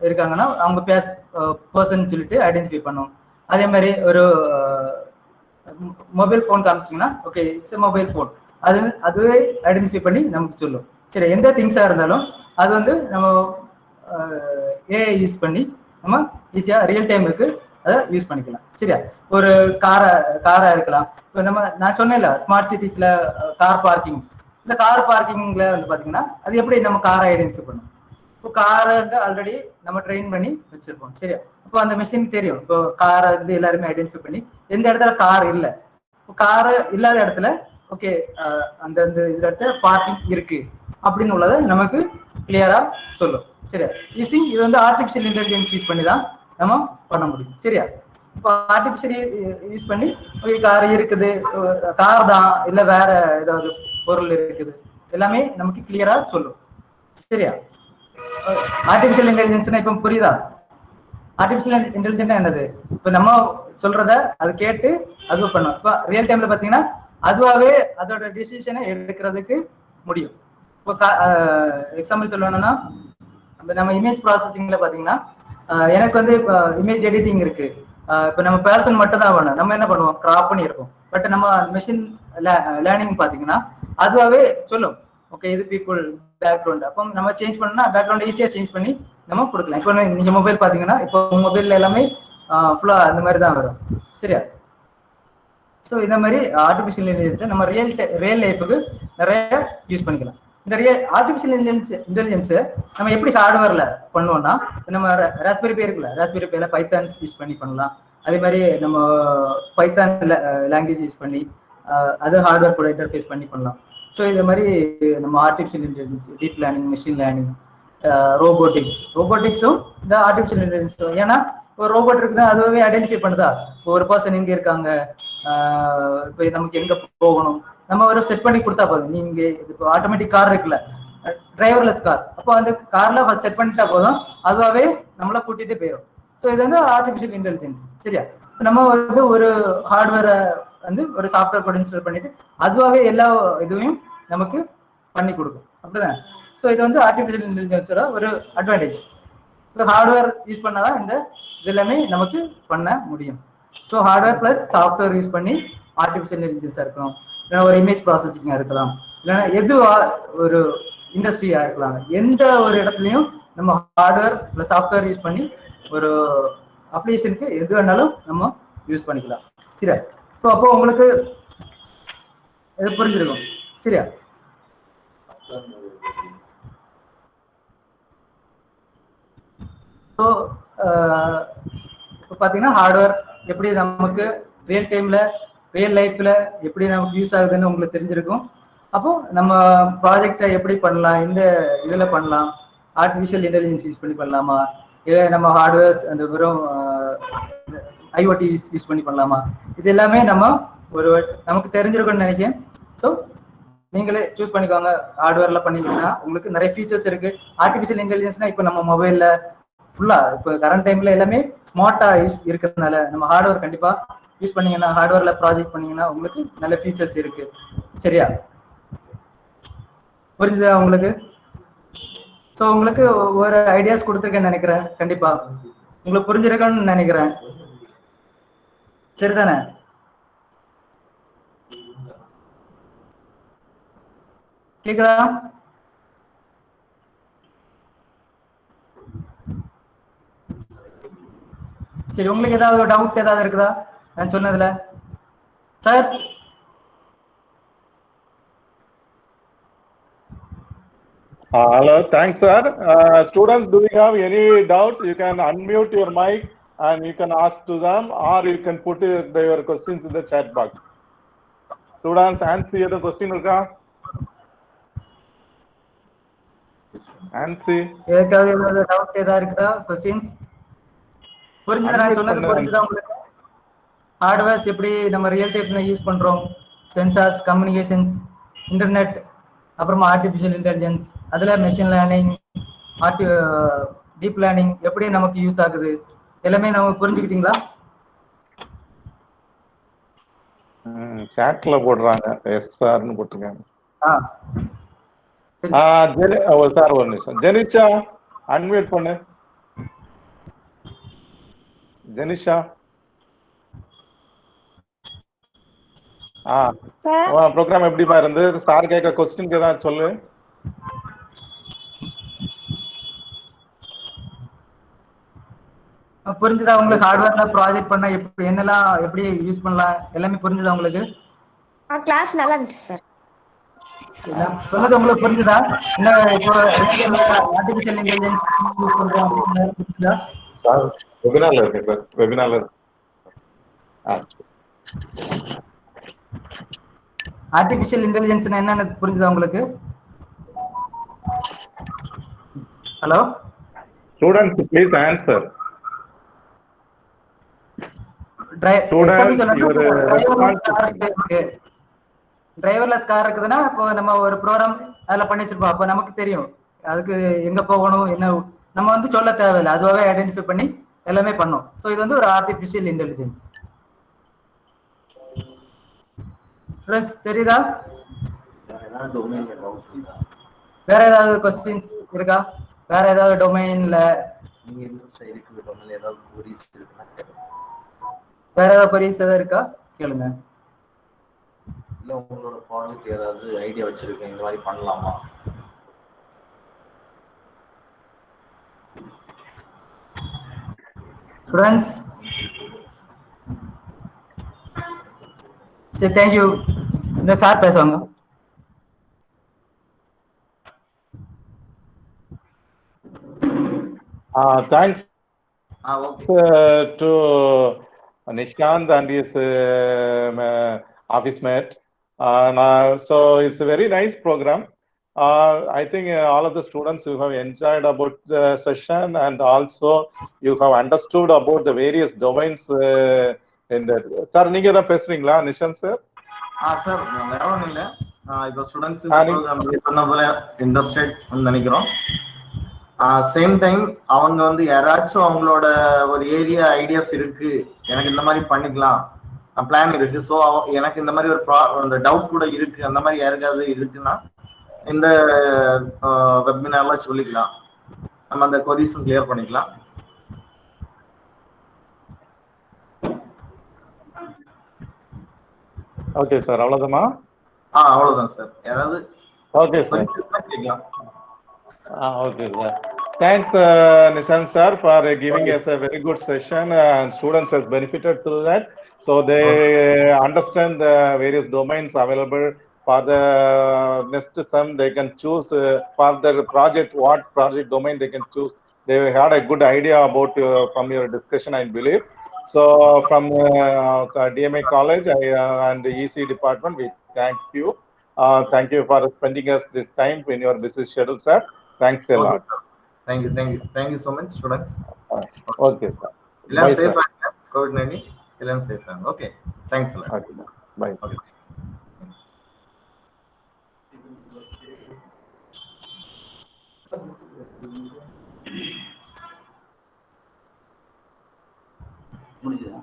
இருக்காங்கன்னா அவங்க பர்சன் சொல்லிட்டு ஐடென்டிஃபை பண்ணும். அதே மாதிரி ஒரு மொபைல் ஃபோன் காமிச்சிங்கன்னா ஓகே இட்ஸ் மொபைல் ஃபோன், அதுவே ஐடென்டிஃபை பண்ணி நமக்கு சொல்லும். சரி, எந்த திங்ஸாக இருந்தாலும் அது வந்து நம்ம ஏஐ யூஸ் பண்ணி நம்ம ஈஸியாக ரியல் டைமுக்கு அதை யூஸ் பண்ணிக்கலாம். சரியா? ஒரு காரா இருக்கலாம். இப்போ நான் சொன்னேன்ல ஸ்மார்ட் சிட்டிஸ்ல கார் பார்க்கிங், இந்த கார் பார்க்கிங்ல வந்து பாத்தீங்கன்னா அது எப்படி நம்ம காரை ஐடென்டிஃபை பண்ணும்? இப்போ காரை வந்து ஆல்ரெடி நம்ம ட்ரெயின் பண்ணி வச்சிருப்போம். சரியா? இப்போ அந்த மிஷினுக்கு தெரியும் இப்போ காரை வந்து எல்லாருமே ஐடென்டிஃபை பண்ணி எந்த இடத்துல கார் இல்லை, இப்போ கார் இல்லாத இடத்துல ஓகே அந்த இடத்துல பார்க்கிங் இருக்கு அப்படின்னு உள்ளதை நமக்கு கிளியரா சொல்லும். சரியா? யூசிங் இது வந்து ஆர்டிஃபிஷியல் இன்டெலிஜென்ஸ் யூஸ் பண்ணி தான் நம்ம பண்ண முடியும். சரியா? இப்போ ஆர்டிஃபிஷியல் யூஸ் பண்ணி கார் இருக்குது, கார் தான் இல்லை வேற ஏதாவது பொருள் இருக்குது, எல்லாமே நமக்கு கிளியரா சொல்லும். சரியா? ஆர்டிஃபிஷியல் இன்டெலிஜென்ஸ்னா இப்போ புரியுதா? ஆர்டிஃபிஷியல் இன்டெலிஜென்ட்னா என்னது? இப்போ நம்ம சொல்றத அது கேட்டு அது பண்ணும். இப்போ ரியல் டைம்ல பாத்தீங்கன்னா அதுவாகவே அதோட டிசிஷனை எடுக்கிறதுக்கு முடியும். இப்போ எக்ஸாம்பிள் சொல்லணும்னா நம்ம இமேஜ் ப்ராசஸிங்ல பாத்தீங்கன்னா எனக்கு வந்து இப்போ இமேஜ் எடிட்டிங் இருக்கு, இப்போ நம்ம பர்சன் மட்டும் தான் வேணும், நம்ம என்ன பண்ணுவோம் கிராப் பண்ணி எடுப்போம். பட் நம்ம மிஷின் லேர்னிங் பாத்தீங்கன்னா அதுவாகவே சொல்லும் ஓகே இது பீப்புள் பேக்ரவுண்ட், அப்போ நம்ம சேஞ்ச் பண்ணா பேக்ரவுண்ட் ஈஸியா சேஞ்ச் பண்ணி நம்ம கொடுக்கலாம். இப்போ நீங்க மொபைல் பாத்தீங்கன்னா இப்போ மொபைல்ல எல்லாமே ஃபுல்லா அந்த மாதிரி தான் வரும். சரியா? ஸோ இந்த மாதிரி ஆர்டிஃபிஷியல் இன்டெலிஜென்ஸை நம்ம ரியல் லைஃபுக்கு நிறைய யூஸ் பண்ணிக்கலாம். இந்த ஆர்டிஃபிஷியல் இன்டெலிஜென்ஸை நம்ம எப்படி ஹார்ட்வேர்ல பண்ணுவோம்னா நம்ம ராஸ்பெரி பை இருக்குல்ல, ராஸ்பெரி பைல பைத்தான் யூஸ் பண்ணி பண்ணலாம். அதே மாதிரி நம்ம பைத்தான் லாங்குவேஜ் யூஸ் பண்ணி அது ஹார்ட்வேர் கூட இன்டர்ஃபேஸ் பண்ணி பண்ணலாம். ஸோ இந்த மாதிரி நம்ம artificial intelligence, deep learning, machine learning, ரோபோட்டிக்ஸும் இந்த ஆர்டிஃபிஷியல் இன்டெலிஜென்ஸ். ஏன்னா ஒரு ரோபோட் இருக்குதா அதுவே ஐடென்டிஃபை பண்ணுதா ஒரு பர்சன் எங்க இருக்காங்க, இப்போ நமக்கு எங்க போகணும், நம்ம ஒரு செட் பண்ணி கொடுத்தா போதும். நீங்க இப்போ ஆட்டோமேட்டிக் கார் இருக்குல்ல, டிரைவர்லெஸ் கார், அப்போ அந்த கார்ல செட் பண்ணிட்டா போதும் அதுவாகவே நம்மள கூட்டிட்டு போயிடும். ஸோ இது வந்து ஆர்டிஃபிஷியல் இன்டெலிஜென்ஸ். சரியா? நம்ம வந்து ஒரு ஹார்ட்வேரை வந்து ஒரு சாஃப்ட்வேர் கூட இன்ஸ்டால் பண்ணிட்டு அதுவாகவே எல்லா இதுவையும் நமக்கு பண்ணி கொடுக்கும், அப்படிதானே? ஸோ இது வந்து ஆர்டிஃபிஷியல் இன்டெலிஜென்ஸோட ஒரு அட்வான்டேஜ். ஹார்ட்வேர் யூஸ் பண்ணாதான் இந்த இது எல்லாமே நமக்கு பண்ண முடியும். So hardware plus software use பண்ணி ஆர்டிஃபிஷியல் இன்டெலிஜென்ஸா இருக்கணும், இல்லைன்னா ஒரு இமேஜ் ப்ராசஸிங்கா இருக்கலாம், இல்லைன்னா எது ஒரு இண்டஸ்ட்ரியா இருக்கலாம், எந்த ஒரு இடத்துலையும் நம்ம ஹார்ட்வேர் பிளஸ் சாஃப்ட்வேர் யூஸ் பண்ணி ஒரு அப்ளிகேஷனுக்கு எது வேணாலும் நம்ம யூஸ் பண்ணிக்கலாம். சரியா? ஸோ அப்போ உங்களுக்கு இது புரிஞ்சிருக்கும். சரியா? ஸோ இப்போ பார்த்தீங்கன்னா ஹார்ட்வேர் எப்படி நமக்கு ரியல் டைம்ல ரியல் லைஃப்ல எப்படி நமக்கு யூஸ் ஆகுதுன்னு உங்களுக்கு தெரிஞ்சிருக்கும். அப்போ நம்ம ப்ராஜெக்டை எப்படி பண்ணலாம், இந்த இதில் பண்ணலாம், ஆர்டிஃபிஷியல் இன்டெலிஜென்ஸ் யூஸ் பண்ணி பண்ணலாமா, இல்லை நம்ம ஹார்ட்வேர்ஸ் அந்த வெறும் ஐஓடி யூஸ் பண்ணி பண்ணலாமா, இது எல்லாமே நம்ம நமக்கு தெரிஞ்சிருக்கும்னு நினைக்கிறேன். ஸோ நீங்களே சூஸ் பண்ணிக்கோங்க. ஹார்ட்வேர்ல பண்ணீங்கன்னா உங்களுக்கு நிறைய ஃபீச்சர்ஸ் இருக்கு. ஆர்டிஃபிஷியல் இன்டெலிஜென்ஸ்னா இப்போ நம்ம மொபைல்ல ஃபுல்லா இப்போ கரண்ட் டைம்ல எல்லாமே ஸ்மார்ட்டா இருக்கிறதுனால நம்ம ஹார்ட்வேர் கண்டிப்பா யூஸ் பண்ணீங்கன்னா, ஹார்ட்வேர்ல ப்ராஜெக்ட் பண்ணீங்கன்னா உங்களுக்கு நல்ல ஃபீச்சர்ஸ் இருக்கு. சரியா? புரிஞ்சுதா உங்களுக்கு? ஸோ உங்களுக்கு ஒரு ஐடியாஸ் கொடுத்துருக்கேன்னு நினைக்கிறேன். கண்டிப்பா உங்களுக்கு புரிஞ்சிருக்குன்னு நினைக்கிறேன். சரிதானே? கேக்குதா? சரி, உங்களுக்கு ஏதாவது டவுட் ஏதாவது இருக்குதா நான் சொன்னதுல? Sir Hello, thanks, sir. Students, do you have any doubts? You can unmute your mic and you can ask to them, or you can put your questions in the chat box. Students, answer the question. Answer. ஏதாவது doubt ஏதாவது இருக்குதா? Questions புரிஞ்சுதா? நான் சொன்னது புரிஞ்சுதா உங்களுக்கு? Hardwares எப்படி நம்ம ரியல் டைம்ல யூஸ் பண்றோம், சென்சார்ஸ், கம்யூனிகேஷன்ஸ், இன்டர்நெட், அப்புறமா ஆர்டிஃபிஷியல் இன்டெலிஜென்ஸ், அதுல மெஷின் லேர்னிங், டீப் லேர்னிங் எப்படி நமக்கு யூஸ் ஆகுது எல்லாமே நம்ம புரிஞ்சுக்கிட்டீங்களா? சாட்ல போடுறாங்க, எஸ் சார்னு போட்டுருக்காங்க. சார் ஒரு நிமிஷம். ஜெனிஷா அன்மியூட் பண்ணு. ஜெனிஷா ப்ரோக்ராம் எப்படிமா இருந்து? சார் கேட்க கொஸ்டின் ஏதாவது சொல்லு. புரிஞ்சுதா உங்களுக்கு? ஹார்ட்வேர்ல ப்ராஜெக்ட் பண்ணா எப்படி என்னெல்லாம் எப்படி யூஸ் பண்ணலாம் எல்லாமே புரிஞ்சுதா உங்களுக்கு? கிளாஸ் நல்லா இருந்துச்சு சார். சொன்னது உங்களுக்கு புரிஞ்சுதா? இந்த ஆர்டிஃபிஷியல் இன்டெலிஜென்ஸ் யூஸ் பண்றோம் புரிஞ்சுதா? வெபினார்ல இருக்கு சார், வெபினார்ல. ஆர்டிஃபிஷியல் இன்டெலிஜென்ஸ்னா என்னன்னு புரிஞ்சுதா உங்களுக்கு? Hello students please answer. Driverless car இருக்குதுன்னா இப்போ நம்ம ஒரு ப்ரோக்ராம் அதுல பண்ணி வச்சிருப்போம். அப்போ நமக்கு தெரியும் அதுக்கு எங்க போகணும் என்ன நம்ம வந்து சொல்ல தேவையில்லை, அதுவாகவே ஐடென்டிஃபை பண்ணி எல்லாமே பண்ணும். ஸோ இது வந்து ஒரு ஆர்டிஃபிஷியல் இன்டெலிஜென்ஸ். ஸ்டூடெண்ட்ஸ் தெரியுதா? வேற ஏதாவது கொஸ்டின்ஸ் இருக்கா? வேற ஏதாவது டொமைன்ல வேற ஏதாவது கொரிஸ் ஏதாவது இருக்கா? கேளுங்க. இல்ல உங்களோட ப்ராஜெக்ட் ஏதாவது ஐடியா வச்சிருக்கீங்க இந்த மாதிரி பண்ணலாமா? ஸ்டூடெண்ட்ஸ் சரி, தேங்க்யூ. இந்த சார் பேசுவாங்க. Thanks to Nishant and his office mate. So it's a very nice program. I think all of the students who have enjoyed about the session and also you have understood about the various domains in that. Sir, நீங்க தான் பேசுறீங்களா Nishanth sir? Sir வேற ஒன்றும் இல்லை. இப்போ students இந்த program சொன்ன போல இன்ட்ரெஸ்டட் நினைக்கிறோம். சேம் டைம் அவங்க வந்து யாராச்சும் அவங்களோட ஒரு ஏரியா ஐடியாஸ் இருக்கு, எனக்கு இந்த மாதிரி பண்ணிக்கலாம் பிளான் இருக்கு, ஸோ எனக்கு இந்த மாதிரி ஒரு டவுட் கூட இருக்கு, அந்த மாதிரி யாருக்காவது இருக்குன்னா இந்த வெபினார்ல சொல்லிக்கலாம், நம்ம அந்த கொரிஸும் கிளியர் பண்ணிக்கலாம். ஓகே சார், அவ்வளவுதானா? அவ்வளவுதான் சார். யாராவது okay sir. Okay, sir. Thanks, Nishant sir, for giving us a very good session, and students has benefited through that. So they understand the various domains available for the next sem. They can choose for their project what project domain they can choose. They had a good idea about from your discussion, I believe. So from DMA College and the EC department, we thank you. Thank you for spending us this time in your busy schedule, sir. Thanks a lot. Thank you so much, students. Okay, sir. Bye, safe sir. COVID-19 safe. Okay, thanks a lot. Okay, bye. Okay. முடிஞ்சுதா?